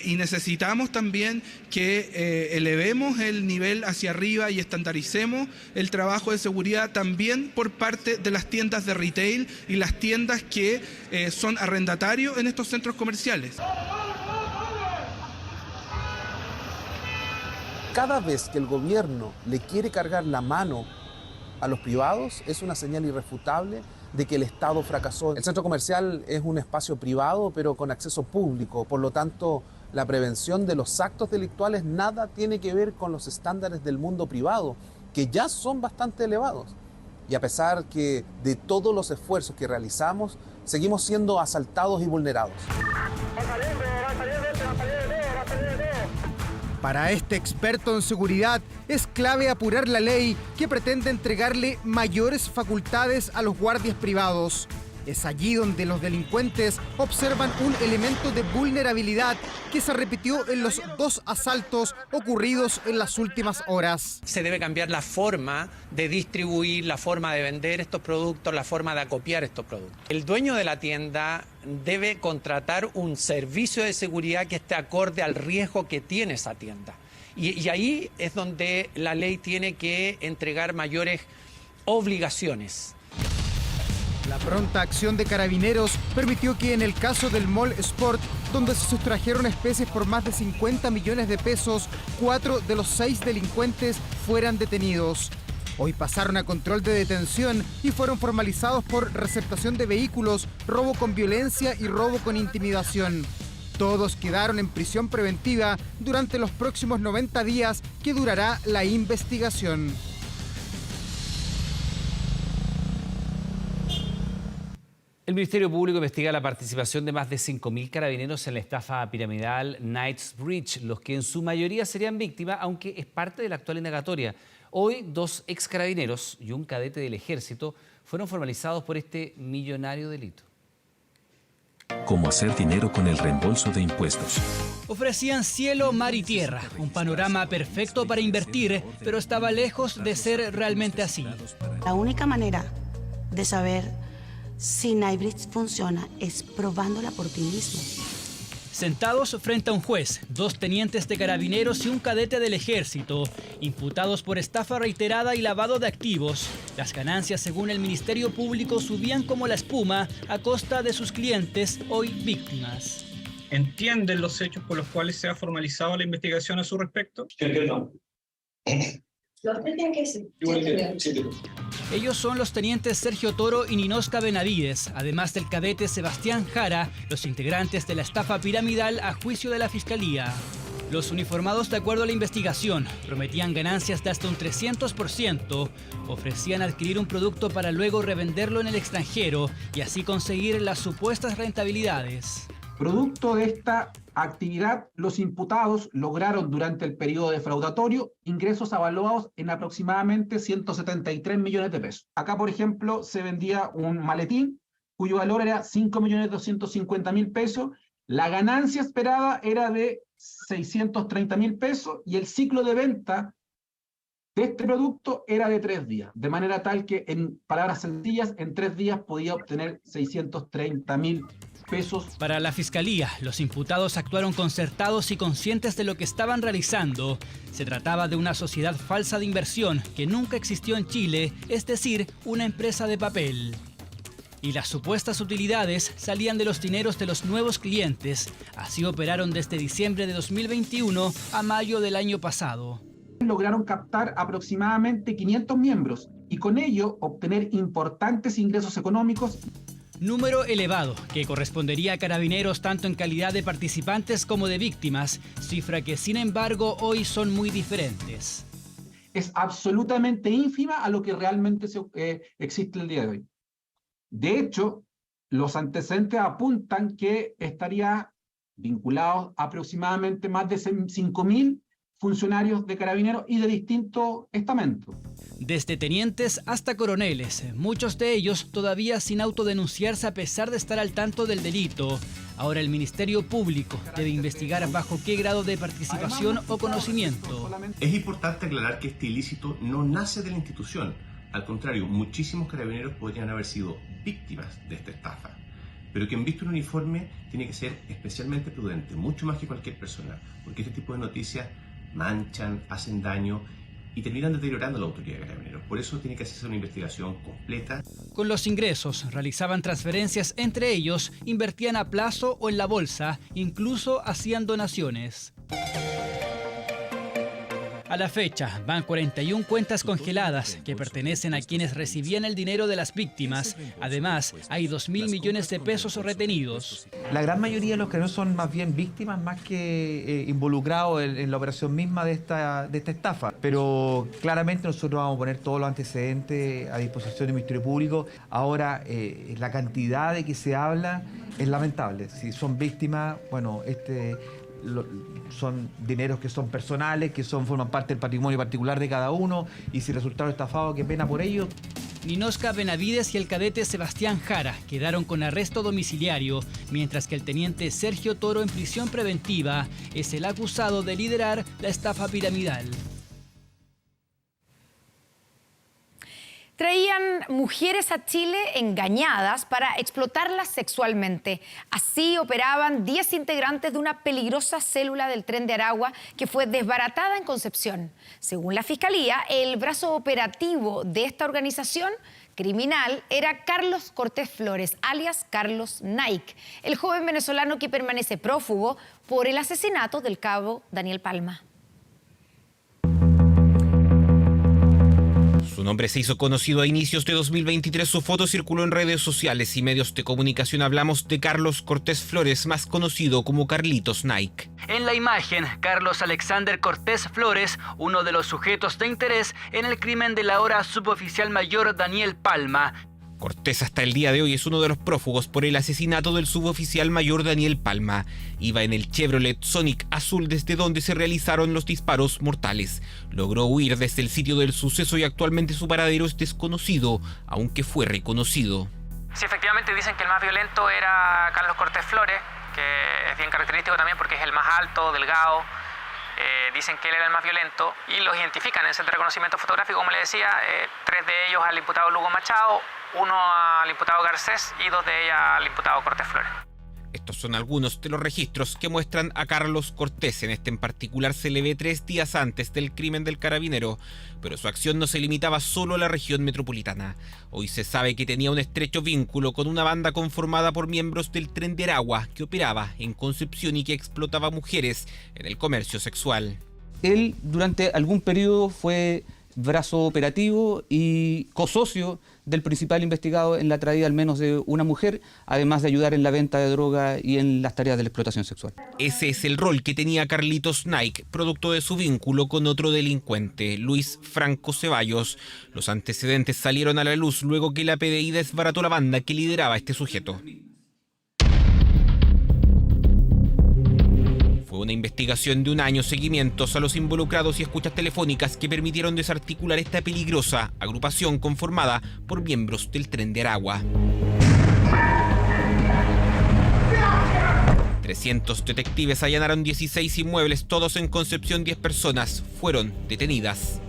y necesitamos también que elevemos el nivel hacia arriba y estandaricemos el trabajo de seguridad también por parte de las tiendas de retail y las tiendas que son arrendatarios en estos centros comerciales. Cada vez que el gobierno le quiere cargar la mano a los privados, es una señal irrefutable de que el Estado fracasó. El centro comercial es un espacio privado, pero con acceso público. Por lo tanto, la prevención de los actos delictuales nada tiene que ver con los estándares del mundo privado, que ya son bastante elevados. Y a pesar que de todos los esfuerzos que realizamos, seguimos siendo asaltados y vulnerados. Para este experto en seguridad, es clave apurar la ley que pretende entregarle mayores facultades a los guardias privados. Es allí donde los delincuentes observan un elemento de vulnerabilidad que se repitió en los 2 asaltos ocurridos en las últimas horas. Se debe cambiar la forma de distribuir, la forma de vender estos productos, la forma de acopiar estos productos. El dueño de la tienda debe contratar un servicio de seguridad que esté acorde al riesgo que tiene esa tienda. Y ahí es donde la ley tiene que entregar mayores obligaciones. La pronta acción de carabineros permitió que en el caso del Mall Sport, donde se sustrajeron especies por más de 50 millones de pesos, 4 de los 6 delincuentes fueran detenidos. Hoy pasaron a control de detención y fueron formalizados por receptación de vehículos, robo con violencia y robo con intimidación. Todos quedaron en prisión preventiva durante los próximos 90 días que durará la investigación. El Ministerio Público investiga la participación de más de 5.000 carabineros en la estafa piramidal Knightsbridge, los que en su mayoría serían víctimas, aunque es parte de la actual indagatoria. Hoy, 2 ex carabineros y un cadete del Ejército fueron formalizados por este millonario delito. Cómo hacer dinero con el reembolso de impuestos. Ofrecían cielo, mar y tierra, un panorama perfecto para invertir, pero estaba lejos de ser realmente así. La única manera de saber si Knightsbridge funciona es probándola por ti mismo. Sentados frente a un juez, 2 tenientes de carabineros y un cadete del Ejército, imputados por estafa reiterada y lavado de activos. Las ganancias, según el Ministerio Público, subían como la espuma a costa de sus clientes, hoy víctimas. ¿Entienden los hechos por los cuales se ha formalizado la investigación a su respecto? No. Los tienen que sí. Ellos son los tenientes Sergio Toro y Ninoska Benavides, además del cadete Sebastián Jara, los integrantes de la estafa piramidal a juicio de la Fiscalía. Los uniformados, de acuerdo a la investigación, prometían ganancias de hasta un 300%, ofrecían adquirir un producto para luego revenderlo en el extranjero y así conseguir las supuestas rentabilidades. Producto de esta actividad, los imputados lograron durante el periodo defraudatorio ingresos avaluados en aproximadamente 173 millones de pesos. Acá, por ejemplo, se vendía un maletín cuyo valor era 5.250.000 pesos. La ganancia esperada era de 630.000 pesos y el ciclo de venta de este producto era de 3 días, de manera tal que, en palabras sencillas, en 3 días podía obtener 630.000 pesos. Para la Fiscalía, los imputados actuaron concertados y conscientes de lo que estaban realizando. Se trataba de una sociedad falsa de inversión que nunca existió en Chile, es decir, una empresa de papel. Y las supuestas utilidades salían de los dineros de los nuevos clientes. Así operaron desde diciembre de 2021 a mayo del año pasado. Lograron captar aproximadamente 500 miembros y con ello obtener importantes ingresos económicos. Número elevado, que correspondería a carabineros tanto en calidad de participantes como de víctimas, cifra que sin embargo hoy son muy diferentes. Es absolutamente ínfima a lo que realmente existe el día de hoy. De hecho, los antecedentes apuntan que estaría vinculado a aproximadamente más de 5.000 funcionarios de carabineros y de distintos estamentos. Desde tenientes hasta coroneles, muchos de ellos todavía sin autodenunciarse a pesar de estar al tanto del delito. Ahora el Ministerio Público debe investigar bajo qué grado de participación o conocimiento. Es importante aclarar que este ilícito no nace de la institución. Al contrario, muchísimos carabineros podrían haber sido víctimas de esta estafa. Pero quien viste un uniforme tiene que ser especialmente prudente, mucho más que cualquier persona, porque este tipo de noticias manchan, hacen daño y terminan deteriorando la autoridad de carabineros. Por eso tiene que hacerse una investigación completa. Con los ingresos realizaban transferencias entre ellos, invertían a plazo o en la bolsa, incluso hacían donaciones. A la fecha, van 41 cuentas congeladas que pertenecen a quienes recibían el dinero de las víctimas. Además, hay 2.000 millones de pesos retenidos. La gran mayoría de los que no son más bien víctimas, más que involucrados en la operación misma de esta estafa. Pero claramente nosotros vamos a poner todos los antecedentes a disposición del Ministerio Público. Ahora, la cantidad de que se habla es lamentable. Si son víctimas, bueno, son dineros que son personales, que forman parte del patrimonio particular de cada uno, y si resultaron estafados, qué pena por ello. Ninoska Benavides y el cadete Sebastián Jara quedaron con arresto domiciliario, mientras que el teniente Sergio Toro, en prisión preventiva, es el acusado de liderar la estafa piramidal. Traían mujeres a Chile engañadas para explotarlas sexualmente. Así operaban 10 integrantes de una peligrosa célula del Tren de Aragua que fue desbaratada en Concepción. Según la Fiscalía, el brazo operativo de esta organización criminal era Carlos Cortés Flores, alias Carlos Nike, el joven venezolano que permanece prófugo por el asesinato del cabo Daniel Palma. Su nombre se hizo conocido a inicios de 2023, su foto circuló en redes sociales y medios de comunicación. Hablamos de Carlos Cortés Flores, más conocido como Carlitos Nike. En la imagen, Carlos Alexander Cortés Flores, uno de los sujetos de interés en el crimen del ahora suboficial mayor Daniel Palma. Cortés hasta el día de hoy es uno de los prófugos por el asesinato del suboficial mayor Daniel Palma. Iba en el Chevrolet Sonic azul desde donde se realizaron los disparos mortales. Logró huir desde el sitio del suceso y actualmente su paradero es desconocido, aunque fue reconocido. Sí, efectivamente dicen que el más violento era Carlos Cortés Flores, que es bien característico también porque es el más alto, delgado. Dicen que él era el más violento y los identifican en el centro de reconocimiento fotográfico, como le decía, 3 de ellos al imputado Lugo Machado, 1 al imputado Garcés y 2 de ellas al imputado Cortés Flores. Estos son algunos de los registros que muestran a Carlos Cortés. En este en particular se le ve 3 días antes del crimen del carabinero, pero su acción no se limitaba solo a la región metropolitana. Hoy se sabe que tenía un estrecho vínculo con una banda conformada por miembros del Tren de Aragua que operaba en Concepción y que explotaba mujeres en el comercio sexual. Él durante algún periodo fue brazo operativo y cosocio del principal investigado en la traída al menos de una mujer, además de ayudar en la venta de droga y en las tareas de la explotación sexual. Ese es el rol que tenía Carlitos Nike, producto de su vínculo con otro delincuente, Luis Franco Ceballos. Los antecedentes salieron a la luz luego que la PDI desbarató la banda que lideraba a este sujeto. Fue una investigación de 1 año, seguimientos a los involucrados y escuchas telefónicas que permitieron desarticular esta peligrosa agrupación conformada por miembros del Tren de Aragua. 300 detectives allanaron 16 inmuebles, todos en Concepción. 10 personas fueron detenidas.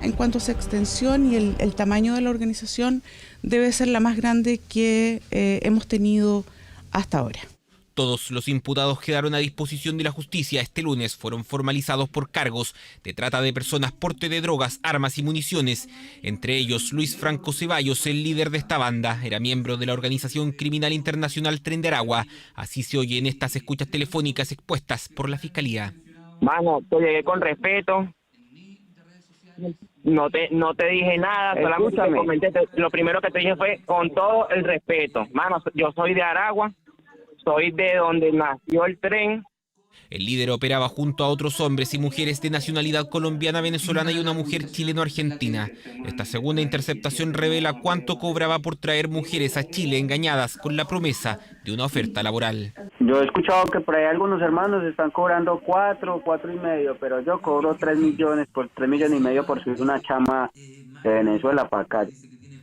En cuanto a su extensión y el tamaño de la organización, debe ser la más grande que hemos tenido hasta ahora. Todos los imputados quedaron a disposición de la justicia. Este lunes fueron formalizados por cargos de trata de personas, porte de drogas, armas y municiones. Entre ellos, Luis Franco Ceballos, el líder de esta banda, era miembro de la organización criminal internacional Tren de Aragua. Así se oye en estas escuchas telefónicas expuestas por la Fiscalía. Mano, te llegué con respeto. No te dije nada, solamente te comenté. Lo primero que te dije fue con todo el respeto. Mano, yo soy de Aragua. Soy de donde nació el tren. El líder operaba junto a otros hombres y mujeres de nacionalidad colombiana, venezolana y una mujer chileno-argentina. Esta segunda interceptación revela cuánto cobraba por traer mujeres a Chile engañadas con la promesa de una oferta laboral. Yo he escuchado que por ahí algunos hermanos están cobrando 4,5, pero yo cobro 3 millones por 3,5 millones por subir una chama de Venezuela para acá.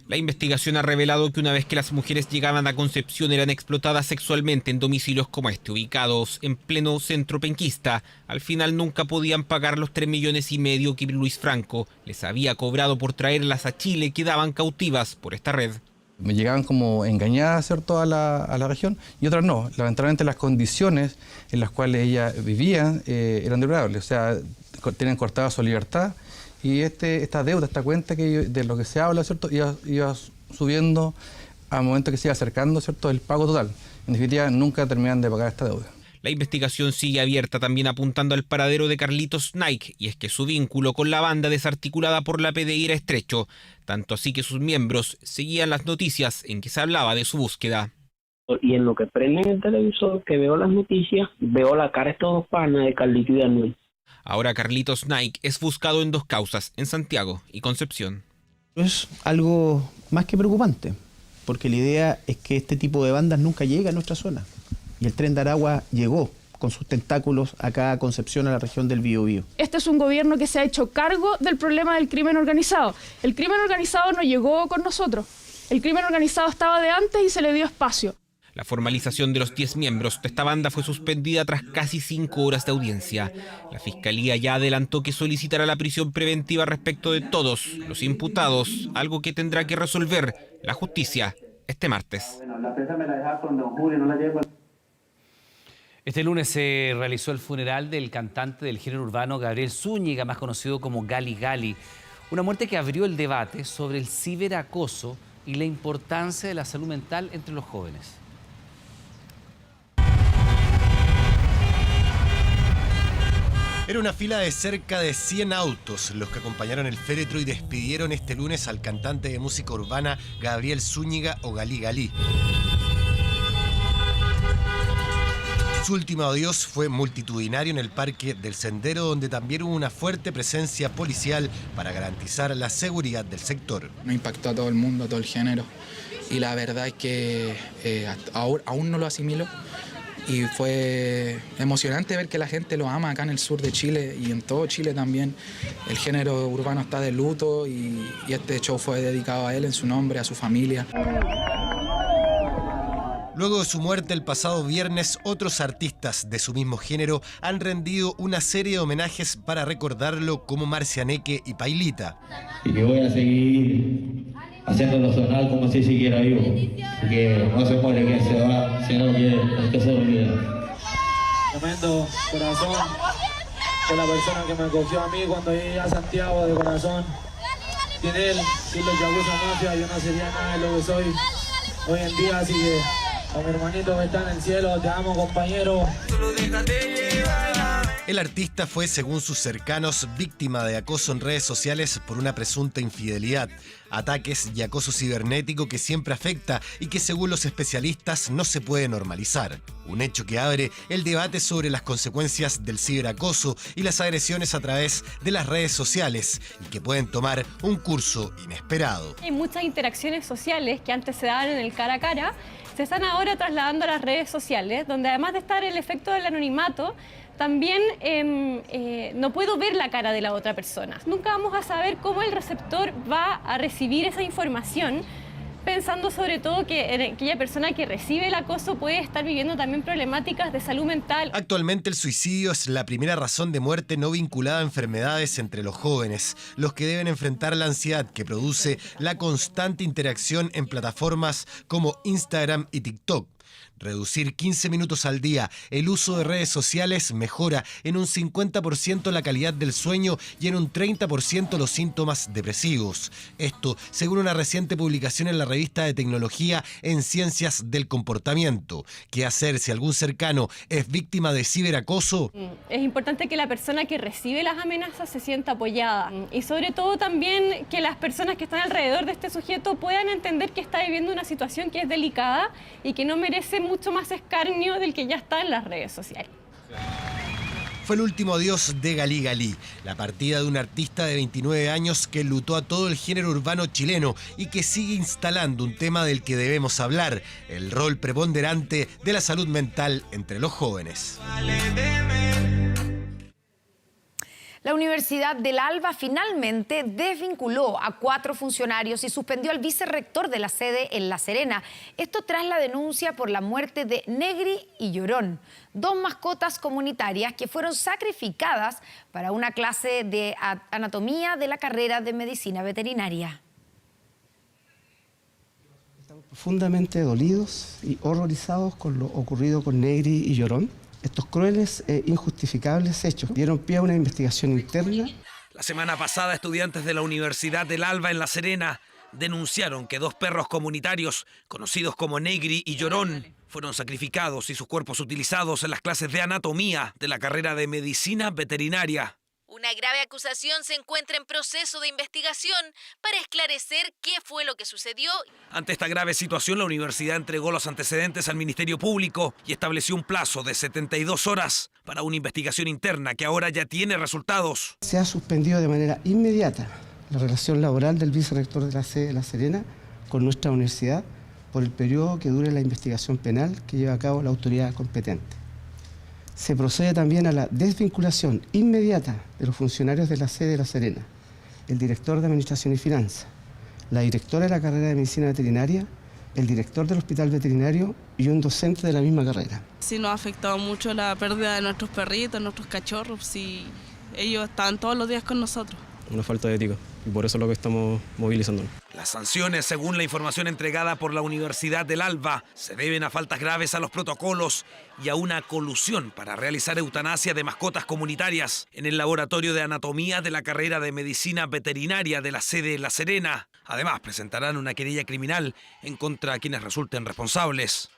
La investigación ha revelado que una vez que las mujeres llegaban a Concepción eran explotadas sexualmente en domicilios como este, ubicados en pleno centro penquista. Al final nunca podían pagar los 3,5 millones que Luis Franco les había cobrado por traerlas a Chile, quedaban cautivas por esta red. Me llegaban como engañadas, ¿cierto?, a la región, y otras no. Lamentablemente las condiciones en las cuales ellas vivían eran deplorables, o sea, tenían cortada su libertad. Y esta deuda, esta cuenta de lo que se habla, ¿cierto?, iba subiendo al momento que se iba acercando, ¿cierto?, el pago total. En definitiva, nunca terminan de pagar esta deuda. La investigación sigue abierta, también apuntando al paradero de Carlitos Nike, y es que su vínculo con la banda desarticulada por la PDI era estrecho, tanto así que sus miembros seguían las noticias en que se hablaba de su búsqueda. Y en lo que prenden el televisor, que veo las noticias, veo la cara de estos dos panas de Carlitos y Daniel. Ahora Carlitos Nike es buscado en 2 causas, en Santiago y Concepción. Es algo más que preocupante, porque la idea es que este tipo de bandas nunca llega a nuestra zona. Y el Tren de Aragua llegó con sus tentáculos acá a Concepción, a la región del Biobío. Este es un gobierno que se ha hecho cargo del problema del crimen organizado. El crimen organizado no llegó con nosotros. El crimen organizado estaba de antes y se le dio espacio. La formalización de los 10 miembros de esta banda fue suspendida tras casi 5 horas de audiencia. La Fiscalía ya adelantó que solicitará la prisión preventiva respecto de todos los imputados, algo que tendrá que resolver la justicia este martes. Este lunes se realizó el funeral del cantante del género urbano Gabriel Zúñiga, más conocido como Gali Gali. Una muerte que abrió el debate sobre el ciberacoso y la importancia de la salud mental entre los jóvenes. Era una fila de cerca de 100 autos los que acompañaron el féretro y despidieron este lunes al cantante de música urbana Gabriel Zúñiga o Galí Galí. Su último adiós fue multitudinario en el Parque del Sendero, donde también hubo una fuerte presencia policial para garantizar la seguridad del sector. Nos impactó a todo el mundo, a todo el género, y la verdad es que aún no lo asimilo. Y fue emocionante ver que la gente lo ama acá en el sur de Chile y en todo Chile también. El género urbano está de luto y este show fue dedicado a él en su nombre, a su familia. Luego de su muerte el pasado viernes, otros artistas de su mismo género han rendido una serie de homenajes para recordarlo, como Marcianeque y Pailita. Y que voy a seguir haciéndolo sonar como si siguiera vivo, porque no se muere quien se va, sino que el que se olvida. Tremendo corazón por la persona que me acogió a mí cuando llegué a Santiago, de corazón. Sin él, sin los Yakuza Mafia, yo no sería nada de lo que soy hoy en día, así que a mi hermanito que está en el cielo, te amo, compañero. El artista fue, según sus cercanos, víctima de acoso en redes sociales por una presunta infidelidad, ataques y acoso cibernético que siempre afecta y que, según los especialistas, no se puede normalizar. Un hecho que abre el debate sobre las consecuencias del ciberacoso y las agresiones a través de las redes sociales y que pueden tomar un curso inesperado. Hay muchas interacciones sociales que antes se daban en el cara a cara, se están ahora trasladando a las redes sociales, donde además de estar el efecto del anonimato, también no puedo ver la cara de la otra persona. Nunca vamos a saber cómo el receptor va a recibir esa información, pensando sobre todo que aquella persona que recibe el acoso puede estar viviendo también problemáticas de salud mental. Actualmente el suicidio es la primera razón de muerte no vinculada a enfermedades entre los jóvenes, los que deben enfrentar la ansiedad que produce la constante interacción en plataformas como Instagram y TikTok. Reducir 15 minutos al día el uso de redes sociales mejora en un 50% la calidad del sueño y en un 30% los síntomas depresivos. Esto según una reciente publicación en la revista de tecnología en Ciencias del Comportamiento. ¿Qué hacer si algún cercano es víctima de ciberacoso? Es importante que la persona que recibe las amenazas se sienta apoyada y sobre todo también que las personas que están alrededor de este sujeto puedan entender que está viviendo una situación que es delicada y que no merece mucho más escarnio del que ya está en las redes sociales. Fue el último adiós de Galí Galí, la partida de un artista de 29 años que enlutó a todo el género urbano chileno y que sigue instalando un tema del que debemos hablar, el rol preponderante de la salud mental entre los jóvenes. La Universidad del Alba finalmente desvinculó a 4 funcionarios y suspendió al vicerrector de la sede en La Serena. Esto tras la denuncia por la muerte de Negri y Llorón, 2 mascotas comunitarias que fueron sacrificadas para una clase de anatomía de la carrera de medicina veterinaria. Estamos profundamente dolidos y horrorizados con lo ocurrido con Negri y Llorón. Estos crueles e injustificables hechos dieron pie a una investigación interna. La semana pasada, estudiantes de la Universidad del Alba en La Serena denunciaron que 2 perros comunitarios, conocidos como Negri y Llorón, fueron sacrificados y sus cuerpos utilizados en las clases de anatomía de la carrera de medicina veterinaria. Una grave acusación se encuentra en proceso de investigación para esclarecer qué fue lo que sucedió. Ante esta grave situación, la universidad entregó los antecedentes al Ministerio Público y estableció un plazo de 72 horas para una investigación interna que ahora ya tiene resultados. Se ha suspendido de manera inmediata la relación laboral del vicerrector de la sede de La Serena con nuestra universidad por el periodo que dure la investigación penal que lleva a cabo la autoridad competente. Se procede también a la desvinculación inmediata de los funcionarios de la sede de La Serena, el director de Administración y Finanzas, la directora de la carrera de Medicina Veterinaria, el director del Hospital Veterinario y un docente de la misma carrera. Sí, nos ha afectado mucho la pérdida de nuestros perritos, nuestros cachorros, y ellos estaban todos los días con nosotros. Una falta de ética, y por eso es lo que estamos movilizándonos. Las sanciones, según la información entregada por la Universidad del Alba, se deben a faltas graves a los protocolos y a una colusión para realizar eutanasia de mascotas comunitarias en el laboratorio de anatomía de la carrera de medicina veterinaria de la sede de La Serena. Además, presentarán una querella criminal en contra de quienes resulten responsables.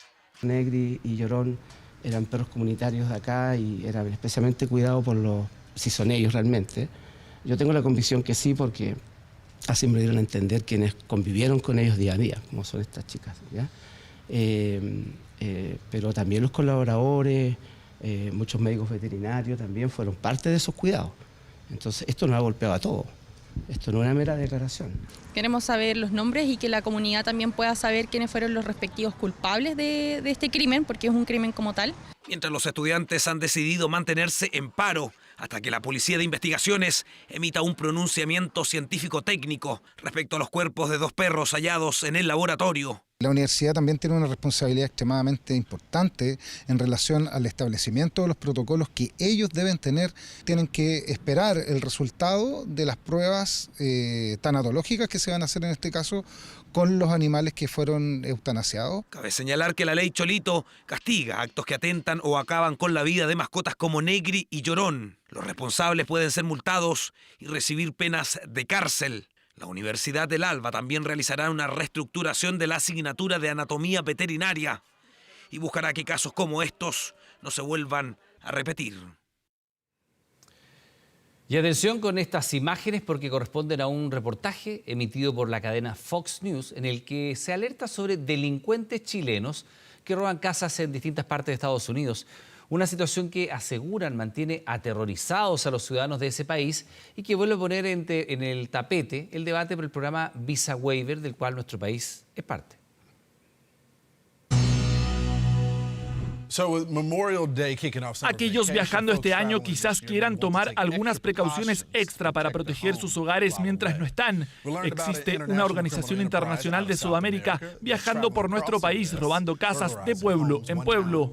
Negri y Llorón eran perros comunitarios de acá y eran especialmente cuidados por si son ellos realmente. Yo tengo la convicción que sí, porque así me lo dieron a entender quienes convivieron con ellos día a día, como son estas chicas, ¿ya? Pero también los colaboradores, muchos médicos veterinarios también fueron parte de esos cuidados. Entonces, esto nos ha golpeado a todos. Esto no es una mera declaración. Queremos saber los nombres y que la comunidad también pueda saber quiénes fueron los respectivos culpables de este crimen, porque es un crimen como tal. Mientras los estudiantes han decidido mantenerse en paro hasta que la Policía de Investigaciones emita un pronunciamiento científico-técnico respecto a los cuerpos de 2 perros hallados en el laboratorio. La universidad también tiene una responsabilidad extremadamente importante en relación al establecimiento de los protocolos que ellos deben tener. Tienen que esperar el resultado de las pruebas tanatológicas que se van a hacer en este caso con los animales que fueron eutanasiados. Cabe señalar que la ley Cholito castiga actos que atentan o acaban con la vida de mascotas como Negri y Llorón. Los responsables pueden ser multados y recibir penas de cárcel. La Universidad del Alba también realizará una reestructuración de la asignatura de anatomía veterinaria y buscará que casos como estos no se vuelvan a repetir. Y atención con estas imágenes porque corresponden a un reportaje emitido por la cadena Fox News en el que se alerta sobre delincuentes chilenos que roban casas en distintas partes de Estados Unidos. Una situación que aseguran mantiene aterrorizados a los ciudadanos de ese país y que vuelve a poner en el tapete el debate por el programa Visa Waiver, del cual nuestro país es parte. Aquellos viajando este año quizás quieran tomar algunas precauciones extra para proteger sus hogares mientras no están. Existe una organización internacional de Sudamérica viajando por nuestro país robando casas de pueblo en pueblo.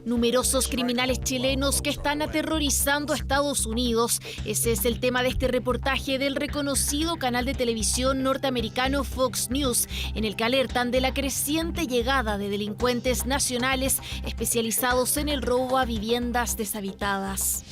Numerosos criminales chilenos que están aterrorizando a Estados Unidos. Ese es el tema de este reportaje del reconocido canal de televisión norteamericano Fox News, en el que alertan de la creciente llegada de delincuentes nacionales especializados en el robo a viviendas deshabitadas.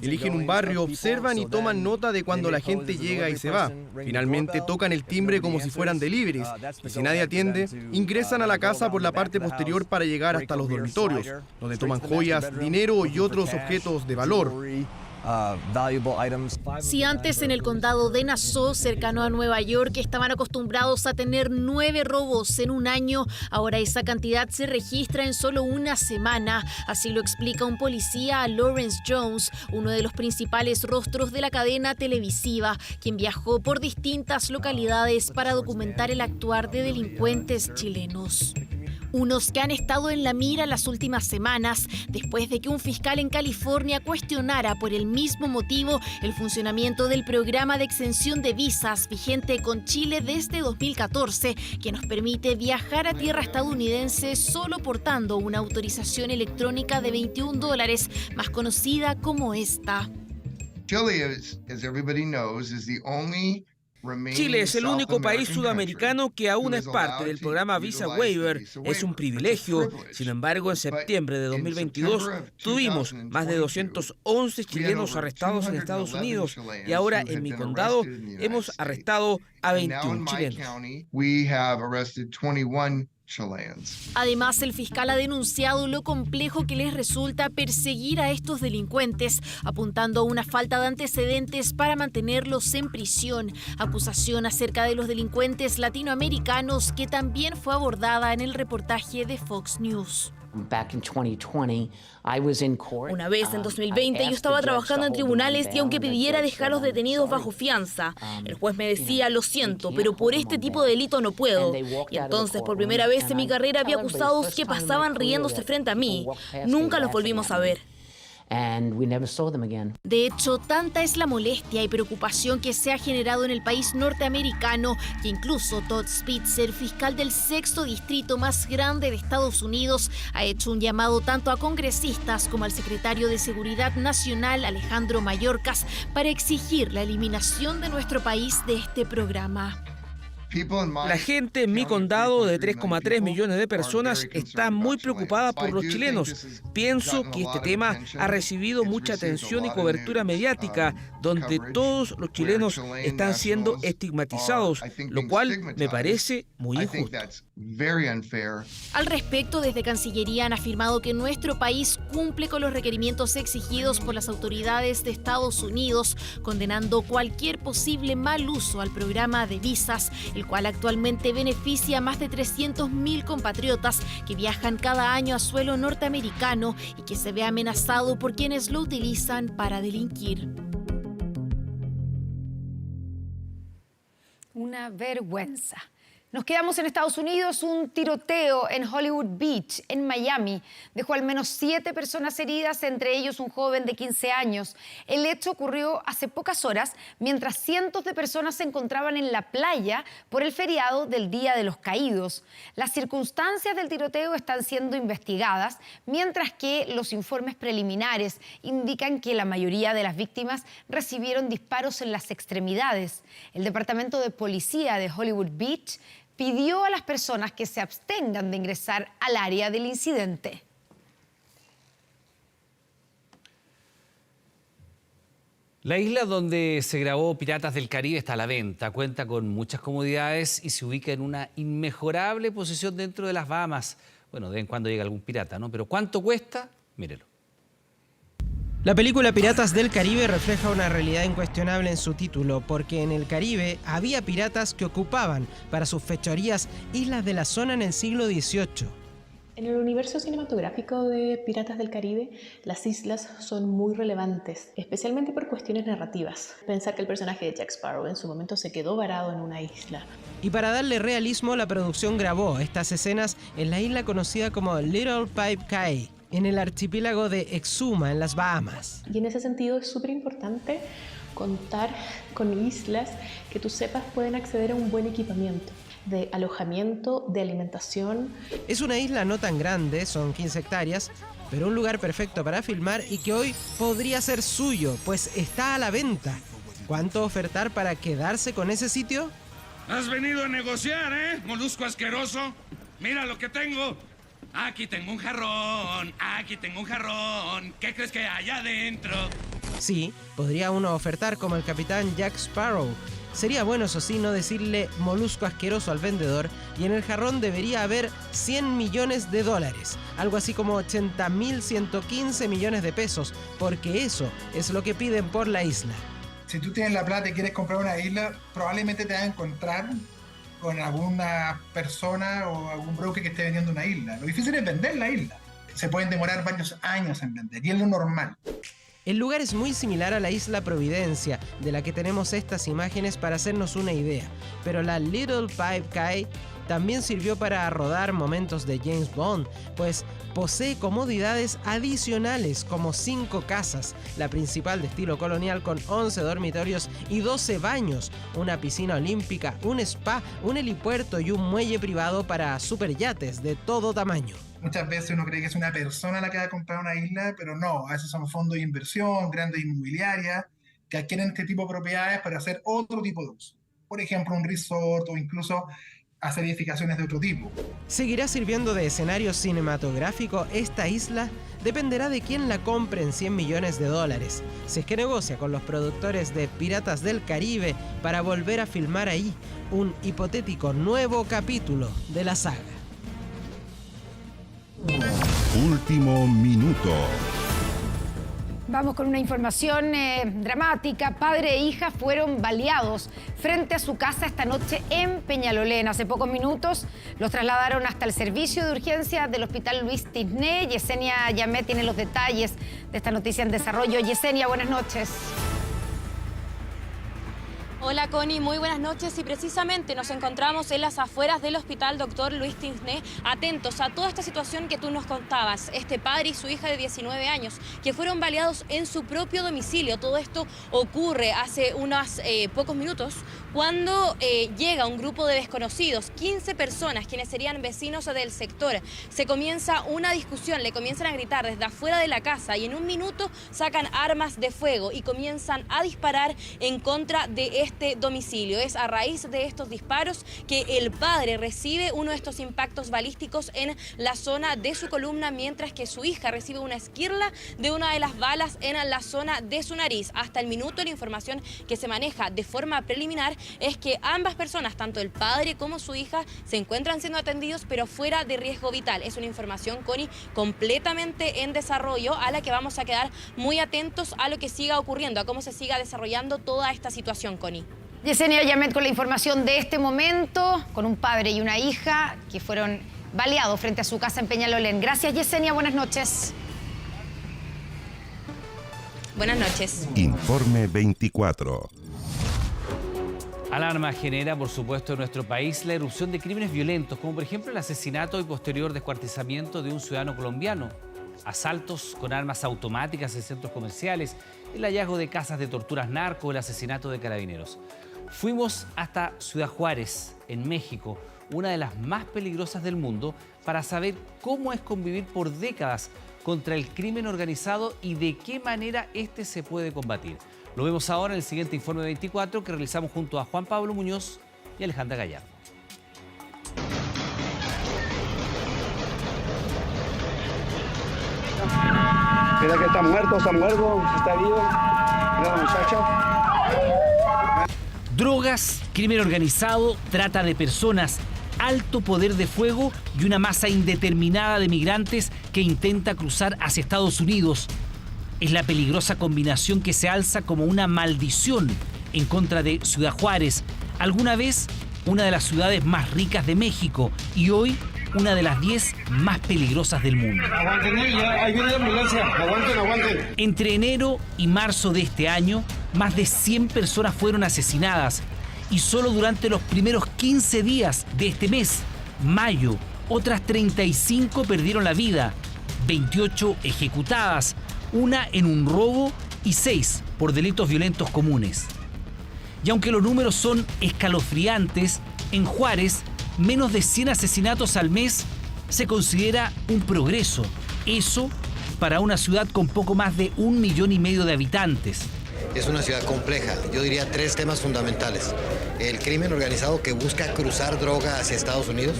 Eligen un barrio, observan y toman nota de cuando la gente llega y se va. Finalmente tocan el timbre como si fueran deliveries. Y si nadie atiende, ingresan a la casa por la parte posterior para llegar hasta los dormitorios, donde toman joyas, dinero y otros objetos de valor. Si antes en el condado de Nassau, cercano a Nueva York, estaban acostumbrados a tener 9 robos en un año, ahora esa cantidad se registra en solo una semana. Así lo explica un policía a Lawrence Jones, uno de los principales rostros de la cadena televisiva, quien viajó por distintas localidades para documentar el actuar de delincuentes chilenos. Unos que han estado en la mira las últimas semanas, después de que un fiscal en California cuestionara por el mismo motivo el funcionamiento del programa de exención de visas vigente con Chile desde 2014, que nos permite viajar a tierra estadounidense solo portando una autorización electrónica de $21, más conocida como esta. Chile es el único país sudamericano que aún es parte del programa Visa Waiver. Es un privilegio. Sin embargo, en septiembre de 2022 tuvimos más de 211 chilenos arrestados en Estados Unidos y ahora en mi condado hemos arrestado a 21 chilenos. Además, el fiscal ha denunciado lo complejo que les resulta perseguir a estos delincuentes, apuntando a una falta de antecedentes para mantenerlos en prisión. Acusación acerca de los delincuentes latinoamericanos que también fue abordada en el reportaje de Fox News. Una vez en 2020 yo estaba trabajando en tribunales y aunque pidiera dejar a los detenidos bajo fianza, el juez me decía, lo siento, pero por este tipo de delito no puedo. Y entonces por primera vez en mi carrera vi acusados que pasaban riéndose frente a mí. Nunca los volvimos a ver. De hecho, tanta es la molestia y preocupación que se ha generado en el país norteamericano que incluso Todd Spitzer, fiscal del 6º distrito más grande de Estados Unidos, ha hecho un llamado tanto a congresistas como al secretario de Seguridad Nacional, Alejandro Mayorkas, para exigir la eliminación de nuestro país de este programa. La gente en mi condado de 3,3 millones de personas está muy preocupada por los chilenos. Pienso que este tema ha recibido mucha atención y cobertura mediática, donde todos los chilenos están siendo estigmatizados, lo cual me parece muy injusto. Al respecto, desde Cancillería han afirmado que nuestro país cumple con los requerimientos exigidos por las autoridades de Estados Unidos, condenando cualquier posible mal uso al programa de visas, el cual actualmente beneficia a más de 300.000 compatriotas que viajan cada año a suelo norteamericano y que se ve amenazado por quienes lo utilizan para delinquir. Una vergüenza. Nos quedamos en Estados Unidos. Un tiroteo en Hollywood Beach, en Miami, dejó al menos 7 personas heridas, entre ellos un joven de 15 años. El hecho ocurrió hace pocas horas, mientras cientos de personas se encontraban en la playa por el feriado del Día de los Caídos. Las circunstancias del tiroteo están siendo investigadas, mientras que los informes preliminares indican que la mayoría de las víctimas recibieron disparos en las extremidades. El Departamento de Policía de Hollywood Beach pidió a las personas que se abstengan de ingresar al área del incidente. La isla donde se grabó Piratas del Caribe está a la venta, cuenta con muchas comodidades y se ubica en una inmejorable posición dentro de las Bahamas. Bueno, de vez en cuando llega algún pirata, ¿no? Pero ¿cuánto cuesta? Mírelo. La película Piratas del Caribe refleja una realidad incuestionable en su título, porque en el Caribe había piratas que ocupaban para sus fechorías islas de la zona en el siglo XVIII. En el universo cinematográfico de Piratas del Caribe, las islas son muy relevantes, especialmente por cuestiones narrativas. Pensar que el personaje de Jack Sparrow en su momento se quedó varado en una isla. Y para darle realismo, la producción grabó estas escenas en la isla conocida como Little Pipe Cay, en el archipiélago de Exuma, en las Bahamas. Y en ese sentido es súper importante contar con islas que tú sepas pueden acceder a un buen equipamiento de alojamiento, de alimentación. Es una isla no tan grande, son 15 hectáreas, pero un lugar perfecto para filmar y que hoy podría ser suyo, pues está a la venta. ¿Cuánto ofertar para quedarse con ese sitio? ¿Has venido a negociar, molusco asqueroso? Mira lo que tengo. Aquí tengo un jarrón, aquí tengo un jarrón. ¿Qué crees que hay adentro? Sí, podría uno ofertar como el capitán Jack Sparrow. Sería bueno, eso sí, no decirle molusco asqueroso al vendedor, y en el jarrón debería haber $100 millones, algo así como 80.115 millones de pesos, porque eso es lo que piden por la isla. Si tú tienes la plata y quieres comprar una isla, probablemente te vas a encontrar con alguna persona o algún broker que esté vendiendo una isla. Lo difícil es vender la isla. Se pueden demorar varios años en vender, y es lo normal. El lugar es muy similar a la isla Providencia, de la que tenemos estas imágenes para hacernos una idea, pero la Little Pipe Cay también sirvió para rodar momentos de James Bond, pues posee comodidades adicionales como 5 casas, la principal de estilo colonial con 11 dormitorios y 12 baños, una piscina olímpica, un spa, un helipuerto y un muelle privado para superyates de todo tamaño. Muchas veces uno cree que es una persona la que va a comprar una isla, pero no, a veces son fondos de inversión, grandes inmobiliarias, que adquieren este tipo de propiedades para hacer otro tipo de uso. Por ejemplo, un resort o incluso hacer edificaciones de otro tipo. ¿Seguirá sirviendo de escenario cinematográfico esta isla? Dependerá de quién la compre en $100 millones. Si es que negocia con los productores de Piratas del Caribe para volver a filmar ahí un hipotético nuevo capítulo de la saga. Último minuto. Vamos con una información dramática. Padre e hija fueron baleados frente a su casa esta noche en Peñalolén. Hace pocos minutos los trasladaron hasta el servicio de urgencia del Hospital Luis Tisné. Yesenia Yamé tiene los detalles de esta noticia en desarrollo. Yesenia, buenas noches. Hola Connie, muy buenas noches y precisamente nos encontramos en las afueras del Hospital Dr. Luis Tisné, atentos a toda esta situación que tú nos contabas. Este padre y su hija de 19 años que fueron baleados en su propio domicilio. Todo esto ocurre hace unos pocos minutos cuando llega un grupo de desconocidos, 15 personas quienes serían vecinos del sector. Se comienza una discusión, le comienzan a gritar desde afuera de la casa y en un minuto sacan armas de fuego y comienzan a disparar en contra de estos este domicilio. Es a raíz de estos disparos que el padre recibe uno de estos impactos balísticos en la zona de su columna, mientras que su hija recibe una esquirla de una de las balas en la zona de su nariz. Hasta el minuto, la información que se maneja de forma preliminar es que ambas personas, tanto el padre como su hija, se encuentran siendo atendidos, pero fuera de riesgo vital. Es una información, Connie, completamente en desarrollo, a la que vamos a quedar muy atentos a lo que siga ocurriendo, a cómo se siga desarrollando toda esta situación, Connie. Yesenia Yamet con la información de este momento, con un padre y una hija que fueron baleados frente a su casa en Peñalolén. Gracias, Yesenia, buenas noches. Buenas noches. Informe 24. Alarma genera, por supuesto, en nuestro país la erupción de crímenes violentos, como por ejemplo el asesinato y posterior descuartizamiento de un ciudadano colombiano, asaltos con armas automáticas en centros comerciales, el hallazgo de casas de torturas narco, el asesinato de carabineros. Fuimos hasta Ciudad Juárez, en México, una de las más peligrosas del mundo, para saber cómo es convivir por décadas contra el crimen organizado y de qué manera este se puede combatir. Lo vemos ahora en el siguiente Informe 24 que realizamos junto a Juan Pablo Muñoz y Alejandra Gallardo. Mira que está muerto, está vivo. Mira la muchacha. Drogas, crimen organizado, trata de personas, alto poder de fuego y una masa indeterminada de migrantes que intenta cruzar hacia Estados Unidos. Es la peligrosa combinación que se alza como una maldición en contra de Ciudad Juárez, alguna vez una de las ciudades más ricas de México y hoy una de las 10 más peligrosas del mundo. Aguanten, ahí viene la ambulancia. Aguanten. Entre enero y marzo de este año, más de 100 personas fueron asesinadas y solo durante los primeros 15 días de este mes, mayo, otras 35 perdieron la vida, 28 ejecutadas, una en un robo y 6 por delitos violentos comunes. Y aunque los números son escalofriantes, en Juárez, menos de 100 asesinatos al mes se considera un progreso. Eso para una ciudad con poco más de 1,5 millones de habitantes. Es una ciudad compleja. Yo diría 3 temas fundamentales. El crimen organizado que busca cruzar droga hacia Estados Unidos.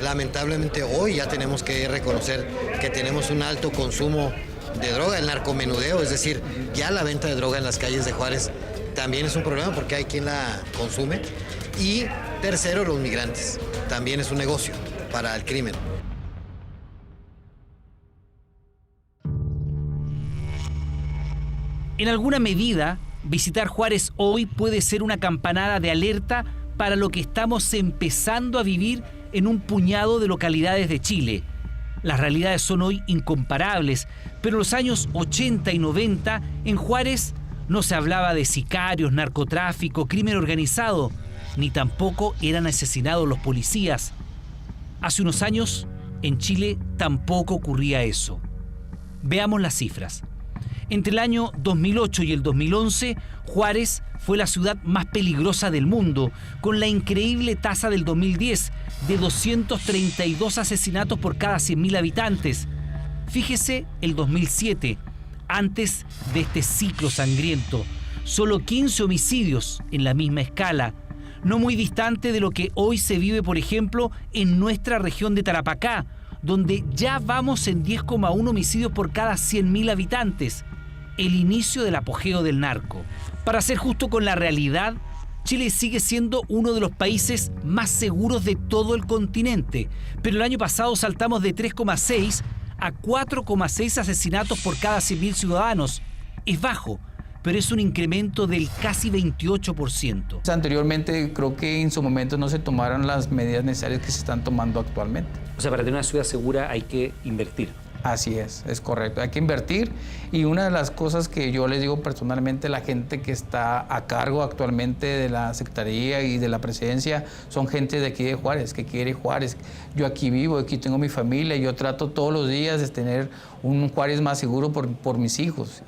Lamentablemente hoy ya tenemos que reconocer que tenemos un alto consumo de droga, el narcomenudeo, es decir, ya la venta de droga en las calles de Juárez también es un problema porque hay quien la consume. Y tercero, los migrantes. También es un negocio para el crimen. En alguna medida, visitar Juárez hoy puede ser una campanada de alerta para lo que estamos empezando a vivir en un puñado de localidades de Chile. Las realidades son hoy incomparables, pero en los años 80 y 90 en Juárez no se hablaba de sicarios, narcotráfico, crimen organizado, ni tampoco eran asesinados los policías. Hace unos años, en Chile tampoco ocurría eso. Veamos las cifras. Entre el año 2008 y el 2011, Juárez fue la ciudad más peligrosa del mundo, con la increíble tasa del 2010 de 232 asesinatos por cada 100.000 habitantes. Fíjese el 2007, antes de este ciclo sangriento, solo 15 homicidios en la misma escala, no muy distante de lo que hoy se vive, por ejemplo, en nuestra región de Tarapacá, donde ya vamos en 10,1 homicidios por cada 100.000 habitantes. El inicio del apogeo del narco. Para ser justo con la realidad, Chile sigue siendo uno de los países más seguros de todo el continente, pero el año pasado saltamos de 3,6 a 4,6 asesinatos por cada 100.000 ciudadanos. Es bajo, pero es un incremento del casi 28%. Anteriormente creo que en su momento no se tomaron las medidas necesarias que se están tomando actualmente. O sea, para tener una ciudad segura hay que invertir. Así es correcto. Hay que invertir y una de las cosas que yo les digo personalmente a la gente que está a cargo actualmente de la Secretaría y de la Presidencia son gente de aquí de Juárez, que quiere Juárez. Yo aquí vivo, aquí tengo mi familia y yo trato todos los días de tener un Juárez más seguro por mis hijos.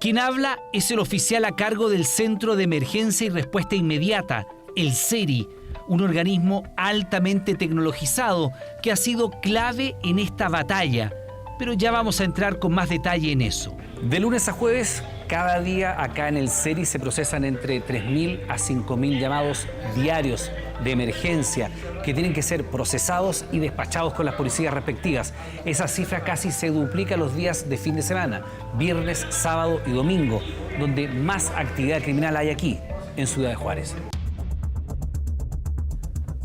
Quien habla es el oficial a cargo del Centro de Emergencia y Respuesta Inmediata, el CERI, un organismo altamente tecnologizado que ha sido clave en esta batalla. pero ya vamos a entrar con más detalle en eso. De lunes a jueves, cada día acá en el CERI se procesan entre 3.000 a 5.000 llamados diarios de emergencia que tienen que ser procesados y despachados con las policías respectivas. Esa cifra casi se duplica los días de fin de semana, viernes, sábado y domingo, donde más actividad criminal hay aquí, en Ciudad de Juárez.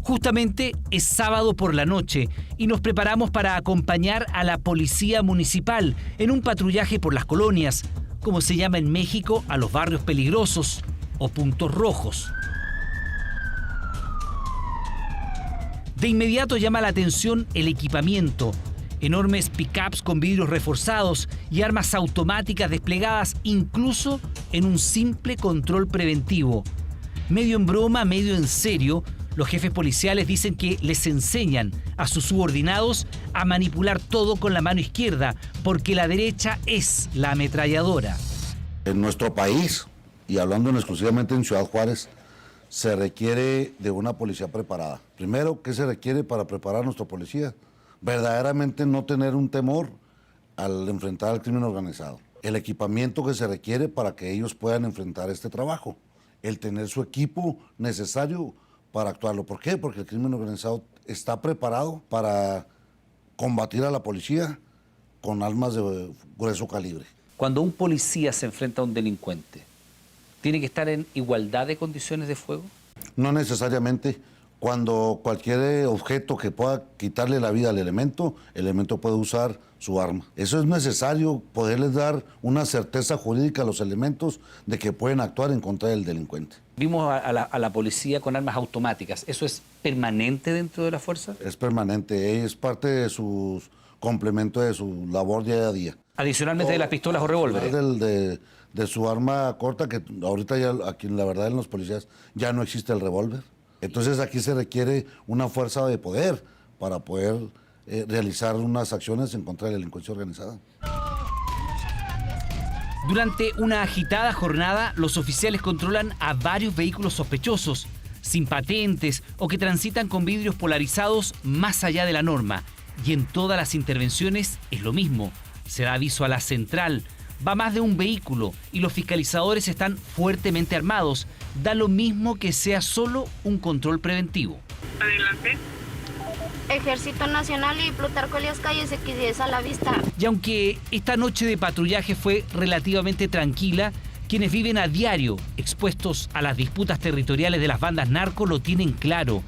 Justamente es sábado por la noche y nos preparamos para acompañar a la policía municipal en un patrullaje por las colonias, como se llama en México a los barrios peligrosos o puntos rojos. De inmediato llama la atención el equipamiento. Enormes pickups con vidrios reforzados y armas automáticas desplegadas incluso en un simple control preventivo. Medio en broma, medio en serio, los jefes policiales dicen que les enseñan a sus subordinados a manipular todo con la mano izquierda, porque la derecha es la ametralladora. En nuestro país, y hablando exclusivamente en Ciudad Juárez, se requiere de una policía preparada. Primero, ¿qué se requiere para preparar a nuestra policía? Verdaderamente no tener un temor al enfrentar al crimen organizado. El equipamiento que se requiere para que ellos puedan enfrentar este trabajo. El tener su equipo necesario para actuarlo. ¿Por qué? Porque el crimen organizado está preparado para combatir a la policía con armas de grueso calibre. Cuando un policía se enfrenta a un delincuente, ¿tiene que estar en igualdad de condiciones de fuego? No necesariamente. Cuando cualquier objeto que pueda quitarle la vida al elemento, el elemento puede usar su arma. Eso es necesario, poderles dar una certeza jurídica a los elementos de que pueden actuar en contra del delincuente. Vimos a la policía con armas automáticas. ¿Eso es permanente dentro de la fuerza? Es permanente, es parte de su complemento de su labor día a día. Adicionalmente de las pistolas o revólveres. De su arma corta, que ahorita ya aquí la verdad en los policías ya no existe el revólver. Entonces aquí se requiere una fuerza de poder para poder realizar unas acciones en contra de la delincuencia organizada. Durante una agitada jornada, los oficiales controlan a varios vehículos sospechosos, sin patentes o que transitan con vidrios polarizados más allá de la norma. Y en todas las intervenciones es lo mismo. Se da aviso a la central. Va más de un vehículo y los fiscalizadores están fuertemente armados. Da lo mismo que sea solo un control preventivo. Adelante. Ejército Nacional y Plutarco Elías Calles X10 a la vista. Y aunque esta noche de patrullaje fue relativamente tranquila, quienes viven a diario expuestos a las disputas territoriales de las bandas narco lo tienen claro.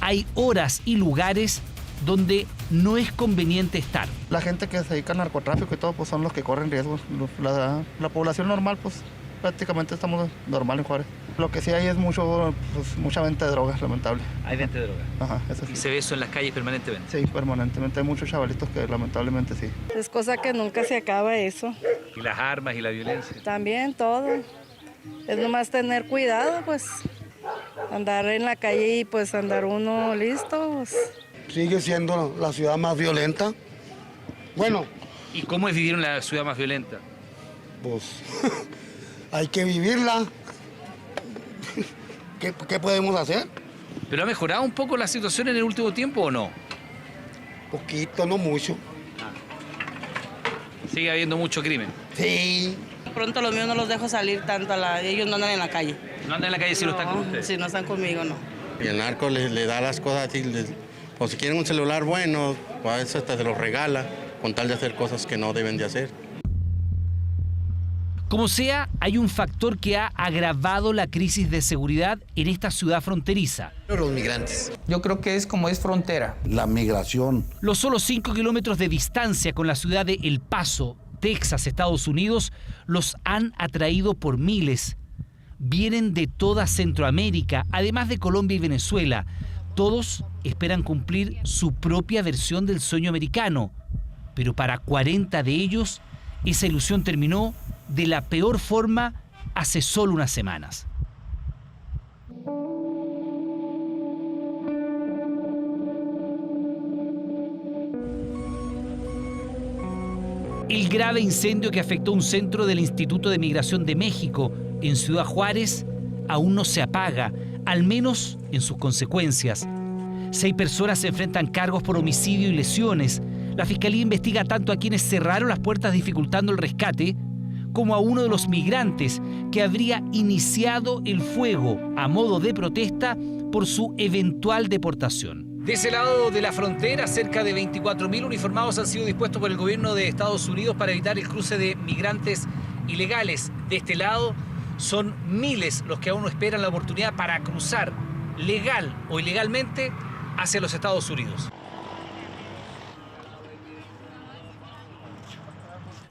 Hay horas y lugares donde no es conveniente estar. La gente que se dedica al narcotráfico y todo, pues son los que corren riesgos. La población normal, pues prácticamente estamos normal en Juárez. Lo que sí hay es mucha venta de drogas, lamentable. ¿Hay venta de drogas? Ajá, eso sí. ¿Y se ve eso en las calles permanentemente? Sí, permanentemente. Hay muchos chavalitos que lamentablemente sí. Es cosa que nunca se acaba eso. ¿Y las armas y la violencia? También todo. Es nomás tener cuidado, pues. Andar en la calle y pues andar uno listo, pues. Sigue siendo la ciudad más violenta. Bueno. ¿Y cómo es vivir en la ciudad más violenta? Pues hay que vivirla. ¿Qué podemos hacer? ¿Pero ha mejorado un poco la situación en el último tiempo o no? Poquito, no mucho. ¿Sigue habiendo mucho crimen? Sí. Pronto los míos no los dejo salir tanto, ellos no andan en la calle. ¿No andan en la calle si no están con ustedes? Si no están conmigo, no. Y el narco le da las cosas así, o si quieren un celular bueno, pues hasta se los regala, con tal de hacer cosas que no deben de hacer. Como sea, hay un factor que ha agravado la crisis de seguridad en esta ciudad fronteriza. Los migrantes. Yo creo que es como es frontera. La migración. Los solo 5 kilómetros de distancia con la ciudad de El Paso, Texas, Estados Unidos, los han atraído por miles. Vienen de toda Centroamérica, además de Colombia y Venezuela. Todos esperan cumplir su propia versión del sueño americano. Pero para 40 de ellos, esa ilusión terminó de la peor forma hace solo unas semanas. El grave incendio que afectó un centro del Instituto de Migración de México en Ciudad Juárez aún no se apaga, al menos en sus consecuencias. 6 personas se enfrentan cargos por homicidio y lesiones. La Fiscalía investiga tanto a quienes cerraron las puertas dificultando el rescate, como a uno de los migrantes que habría iniciado el fuego a modo de protesta por su eventual deportación. De ese lado de la frontera, cerca de 24.000 uniformados han sido dispuestos por el gobierno de Estados Unidos para evitar el cruce de migrantes ilegales. De este lado, son miles los que aún no esperan la oportunidad para cruzar legal o ilegalmente hacia los Estados Unidos.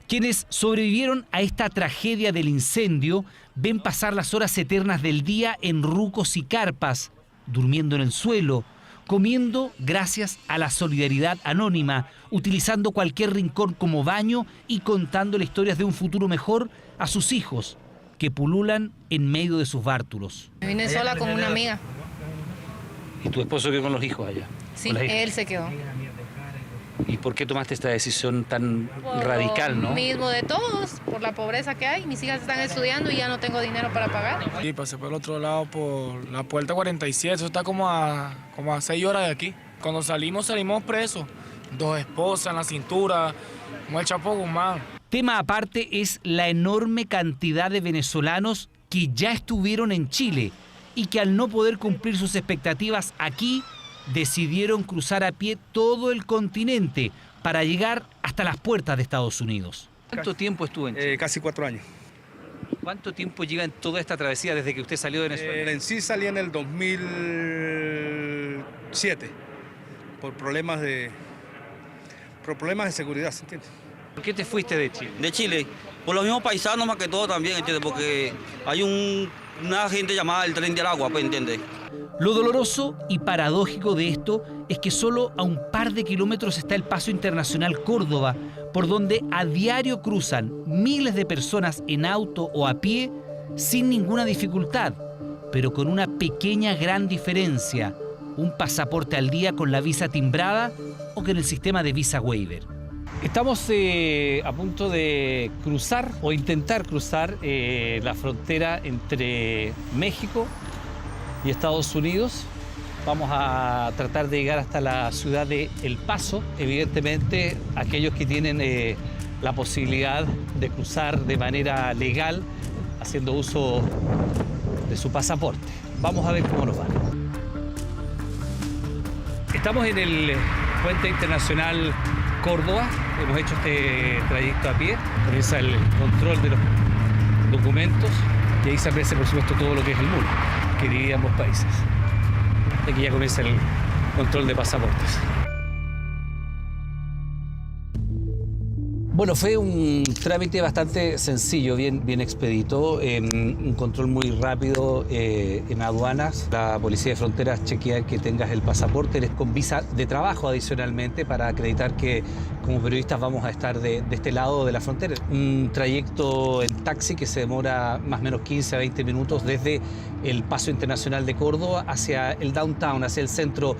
Quienes sobrevivieron a esta tragedia del incendio ven pasar las horas eternas del día en rucos y carpas, durmiendo en el suelo, comiendo gracias a la solidaridad anónima, utilizando cualquier rincón como baño y contando las historias de un futuro mejor a sus hijos, que pululan en medio de sus bártulos. Me vine sola con una amiga. ¿Y tu esposo quedó con los hijos allá? Sí, él se quedó. ¿Y por qué tomaste esta decisión tan radical, no? Mismo de todos, por la pobreza que hay. Mis hijas están estudiando y ya no tengo dinero para pagar. Sí, pasé por el otro lado, por la puerta 47. Eso está como a 6 horas de aquí. Cuando salimos presos. 2 esposas en la cintura, como el Chapo Guzmán. Tema aparte es la enorme cantidad de venezolanos que ya estuvieron en Chile y que al no poder cumplir sus expectativas aquí, decidieron cruzar a pie todo el continente para llegar hasta las puertas de Estados Unidos. ¿Cuánto tiempo estuvo en Chile? Casi 4 años. ¿Cuánto tiempo lleva en toda esta travesía desde que usted salió de Venezuela? En sí salí en el 2007 por problemas de seguridad, ¿se entiende? ¿Por qué te fuiste de Chile? De Chile, por los mismos paisanos más que todo también, ¿entiendes? Porque hay una gente llamada el Tren de Aragua, pues, ¿entiendes? Lo doloroso y paradójico de esto es que solo a un par de kilómetros está el Paso Internacional Córdoba, por donde a diario cruzan miles de personas en auto o a pie sin ninguna dificultad, pero con una pequeña gran diferencia: un pasaporte al día con la visa timbrada o con el sistema de visa waiver. Estamos a punto de cruzar o intentar cruzar la frontera entre México y Estados Unidos. Vamos a tratar de llegar hasta la ciudad de El Paso. Evidentemente, aquellos que tienen la posibilidad de cruzar de manera legal, haciendo uso de su pasaporte. Vamos a ver cómo nos va. Estamos en el Puente Internacional Córdoba. Hemos hecho este trayecto a pie. Comienza el control de los documentos y ahí se aprecia, por supuesto, todo lo que es el muro que divide ambos países. Aquí ya comienza el control de pasaportes. Bueno, fue un trámite bastante sencillo, bien expedito, un control muy rápido en aduanas. La Policía de Fronteras chequea que tengas el pasaporte, eres con visa de trabajo adicionalmente para acreditar que como periodistas vamos a estar de este lado de la frontera. Un trayecto en taxi que se demora más o menos 15 a 20 minutos desde el Paso Internacional de Córdoba hacia el downtown, hacia el centro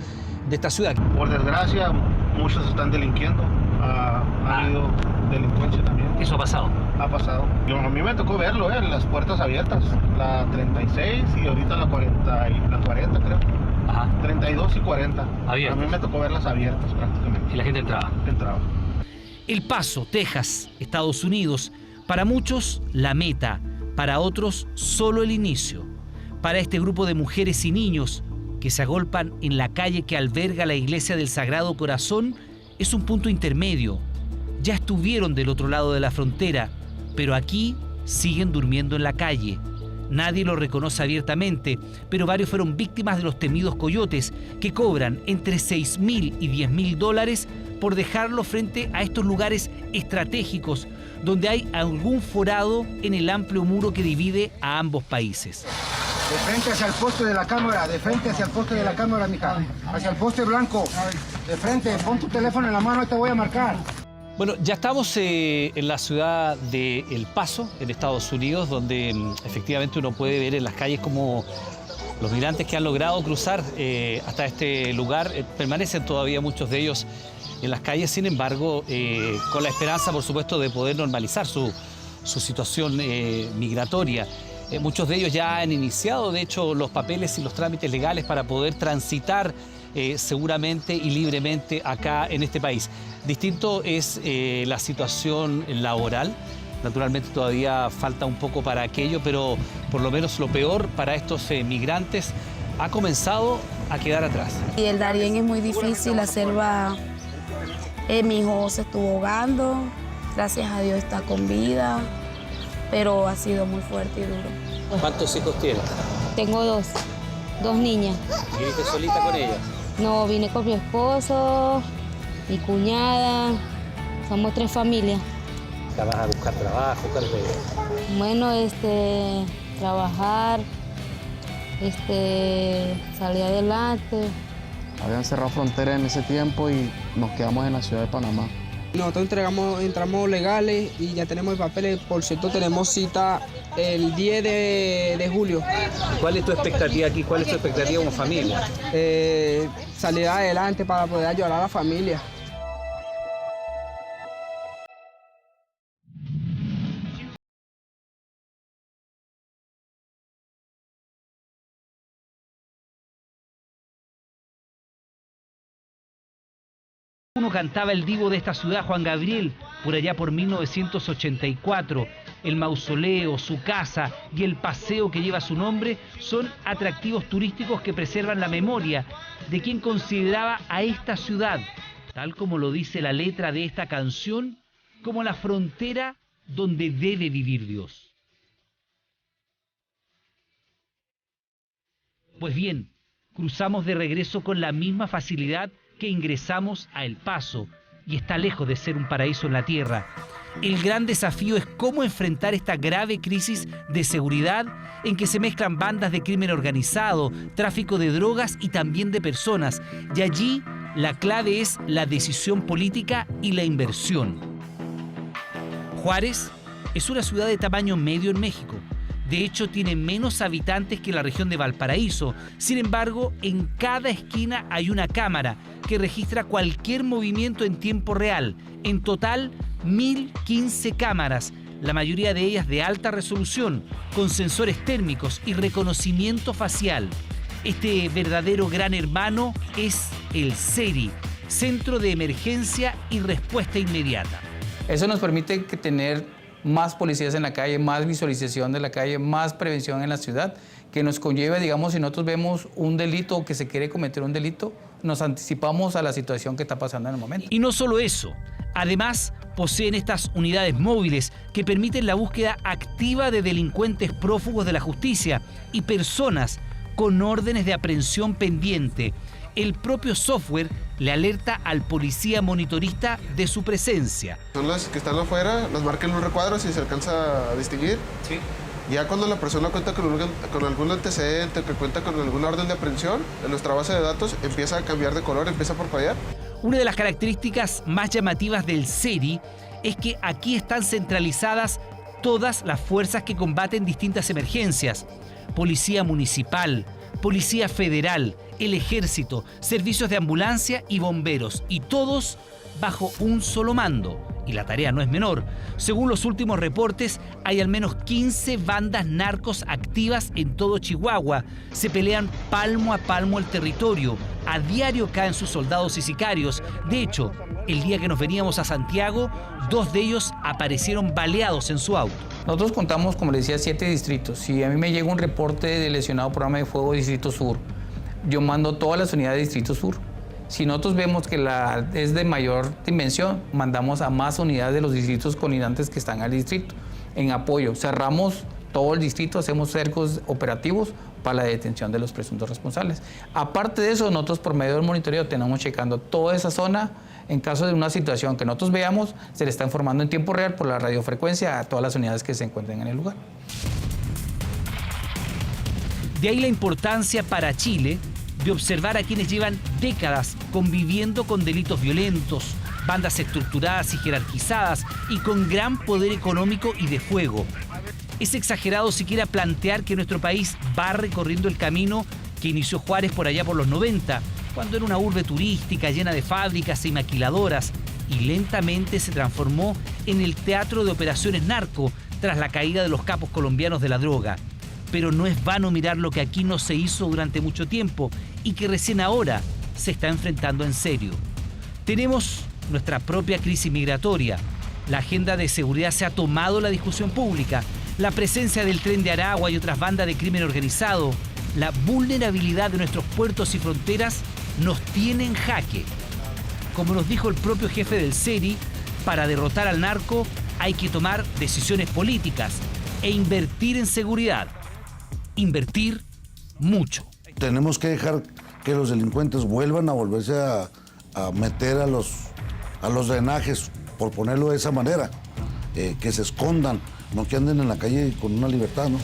de esta ciudad. Por desgracia, muchos están delinquiendo. Ha habido delincuencia también. ¿Eso ha pasado? Ha pasado. A mí me tocó verlo, las puertas abiertas. La 36 y ahorita la 40, creo. Ajá. 32 y 40. Abiertas. A mí me tocó verlas abiertas prácticamente. ¿Y la gente entraba? Entraba. El Paso, Texas, Estados Unidos. Para muchos, la meta. Para otros, solo el inicio. Para este grupo de mujeres y niños que se agolpan en la calle que alberga la Iglesia del Sagrado Corazón, es un punto intermedio. Ya estuvieron del otro lado de la frontera, pero aquí siguen durmiendo en la calle. Nadie lo reconoce abiertamente, pero varios fueron víctimas de los temidos coyotes, que cobran entre $6.000 y $10.000 por dejarlo frente a estos lugares estratégicos, donde hay algún forado en el amplio muro que divide a ambos países. De frente hacia el poste de la cámara, de frente hacia el poste de la cámara, mija. Hacia el poste blanco. De frente, pon tu teléfono en la mano y te voy a marcar. Bueno, ya estamos en la ciudad de El Paso, en Estados Unidos, donde efectivamente uno puede ver en las calles como los migrantes que han logrado cruzar hasta este lugar, permanecen todavía muchos de ellos en las calles, sin embargo, con la esperanza, por supuesto, de poder normalizar su situación migratoria. Muchos de ellos ya han iniciado, de hecho, los papeles y los trámites legales para poder transitar seguramente y libremente acá en este país. Distinto es la situación laboral. Naturalmente todavía falta un poco para aquello, pero por lo menos lo peor para estos migrantes ha comenzado a quedar atrás. Y el Darién es muy difícil, la selva, mi hijo se estuvo ahogando, gracias a Dios está con vida, pero ha sido muy fuerte y duro. ¿Cuántos hijos tienes? Tengo dos niñas. ¿Viniste solita con ellas? No, vine con mi esposo, mi cuñada, somos 3 familias. ¿Vas a buscar trabajo? Bueno, trabajar, salir adelante. Habían cerrado fronteras en ese tiempo y nos quedamos en la ciudad de Panamá. Nosotros entramos legales y ya tenemos el papel. Por cierto, tenemos cita el 10 de julio. ¿Cuál es tu expectativa aquí? ¿Cuál es tu expectativa como familia? Salir adelante para poder ayudar a la familia. Uno cantaba el divo de esta ciudad, Juan Gabriel, por allá por 1984. El mausoleo, su casa y el paseo que lleva su nombre son atractivos turísticos que preservan la memoria de quien consideraba a esta ciudad, tal como lo dice la letra de esta canción, como la frontera donde debe vivir Dios. Pues bien, cruzamos de regreso con la misma facilidad que ingresamos a El Paso, y está lejos de ser un paraíso en la tierra. El gran desafío es cómo enfrentar esta grave crisis de seguridad en que se mezclan bandas de crimen organizado, tráfico de drogas y también de personas. Y allí la clave es la decisión política y la inversión. Juárez es una ciudad de tamaño medio en México. De hecho, tiene menos habitantes que la región de Valparaíso. Sin embargo, en cada esquina hay una cámara que registra cualquier movimiento en tiempo real. En total, 1015 cámaras, la mayoría de ellas de alta resolución, con sensores térmicos y reconocimiento facial. Este verdadero gran hermano es el CERI, Centro de Emergencia y Respuesta Inmediata. Eso nos permite tener más policías en la calle, más visualización de la calle, más prevención en la ciudad, que nos conlleva, digamos, si nosotros vemos un delito o que se quiere cometer un delito, nos anticipamos a la situación que está pasando en el momento. Y no solo eso, además poseen estas unidades móviles que permiten la búsqueda activa de delincuentes prófugos de la justicia y personas con órdenes de aprehensión pendiente. El propio software le alerta al policía monitorista de su presencia. Son las que están afuera, las marcan en un recuadro si se alcanza a distinguir. Sí. Ya cuando la persona cuenta con algún antecedente, que cuenta con alguna orden de aprehensión, en nuestra base de datos empieza a cambiar de color, empieza a parpadear. Una de las características más llamativas del CERI es que aquí están centralizadas todas las fuerzas que combaten distintas emergencias. Policía municipal, Policía Federal, el Ejército, servicios de ambulancia y bomberos, y todos bajo un solo mando. Y la tarea no es menor. Según los últimos reportes, hay al menos 15 bandas narcos activas en todo Chihuahua. Se pelean palmo a palmo el territorio. A diario caen sus soldados y sicarios. De hecho, el día que nos veníamos a Santiago, 2 de ellos aparecieron baleados en su auto. Nosotros contamos, como les decía, 7 distritos. Si a mí me llega un reporte de lesionado por arma de fuego Distrito Sur, yo mando todas las unidades de Distrito Sur. Si nosotros vemos que es de mayor dimensión, mandamos a más unidades de los distritos colindantes que están al distrito en apoyo. Cerramos todo el distrito, hacemos cercos operativos para la detención de los presuntos responsables. Aparte de eso, nosotros por medio del monitoreo tenemos checando toda esa zona. En caso de una situación que nosotros veamos, se le está informando en tiempo real por la radiofrecuencia a todas las unidades que se encuentren en el lugar. De ahí la importancia para Chile de observar a quienes llevan décadas conviviendo con delitos violentos, bandas estructuradas y jerarquizadas y con gran poder económico y de fuego. Es exagerado siquiera plantear que nuestro país va recorriendo el camino que inició Juárez por allá por los 90, cuando era una urbe turística llena de fábricas y maquiladoras, y lentamente se transformó en el teatro de operaciones narco tras la caída de los capos colombianos de la droga. Pero no es vano mirar lo que aquí no se hizo durante mucho tiempo y que recién ahora se está enfrentando en serio. Tenemos nuestra propia crisis migratoria. La agenda de seguridad se ha tomado la discusión pública. La presencia del Tren de Aragua y otras bandas de crimen organizado, la vulnerabilidad de nuestros puertos y fronteras nos tiene en jaque. Como nos dijo el propio jefe del SERI, para derrotar al narco hay que tomar decisiones políticas e invertir en seguridad. Invertir mucho. Tenemos que dejar que los delincuentes vuelvan a volverse a meter a los drenajes, por ponerlo de esa manera, que se escondan, no que anden en la calle con una libertad, ¿no?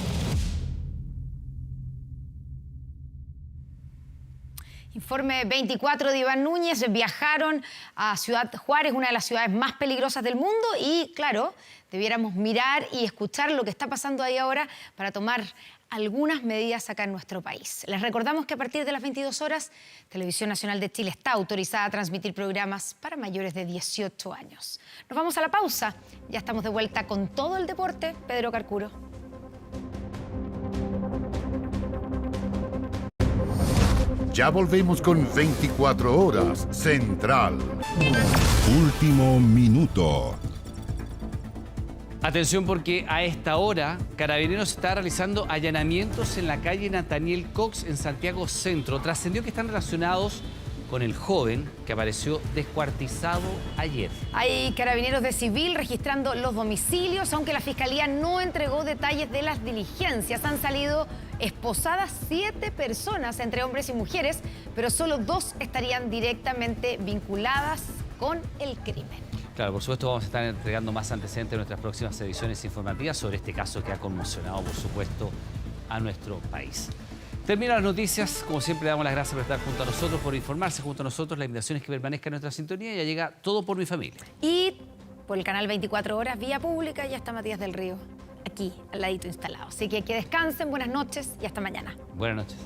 Informe 24 de Iván Núñez. Viajaron a Ciudad Juárez, una de las ciudades más peligrosas del mundo, y claro, debiéramos mirar y escuchar lo que está pasando ahí ahora para tomar algunas medidas acá en nuestro país. Les recordamos que a partir de las 22 horas, Televisión Nacional de Chile está autorizada a transmitir programas para mayores de 18 años. Nos vamos a la pausa. Ya estamos de vuelta con todo el deporte. Pedro Carcuro. Ya volvemos con 24 horas Central. Último minuto. Atención, porque a esta hora Carabineros está realizando allanamientos en la calle Nathaniel Cox en Santiago Centro. Trascendió que están relacionados con el joven que apareció descuartizado ayer. Hay carabineros de civil registrando los domicilios, aunque la Fiscalía no entregó detalles de las diligencias. Han salido esposadas 7 personas, entre hombres y mujeres, pero solo 2 estarían directamente vinculadas con el crimen. Claro, por supuesto vamos a estar entregando más antecedentes en nuestras próximas ediciones informativas sobre este caso que ha conmocionado, por supuesto, a nuestro país. Terminan las noticias. Como siempre, le damos las gracias por estar junto a nosotros, por informarse junto a nosotros. La invitación es que permanezca en nuestra sintonía. Ya llega Todo por mi familia. Y por el canal 24 horas, vía pública, ya está Matías del Río, aquí, al ladito instalado. Así que descansen, buenas noches y hasta mañana. Buenas noches.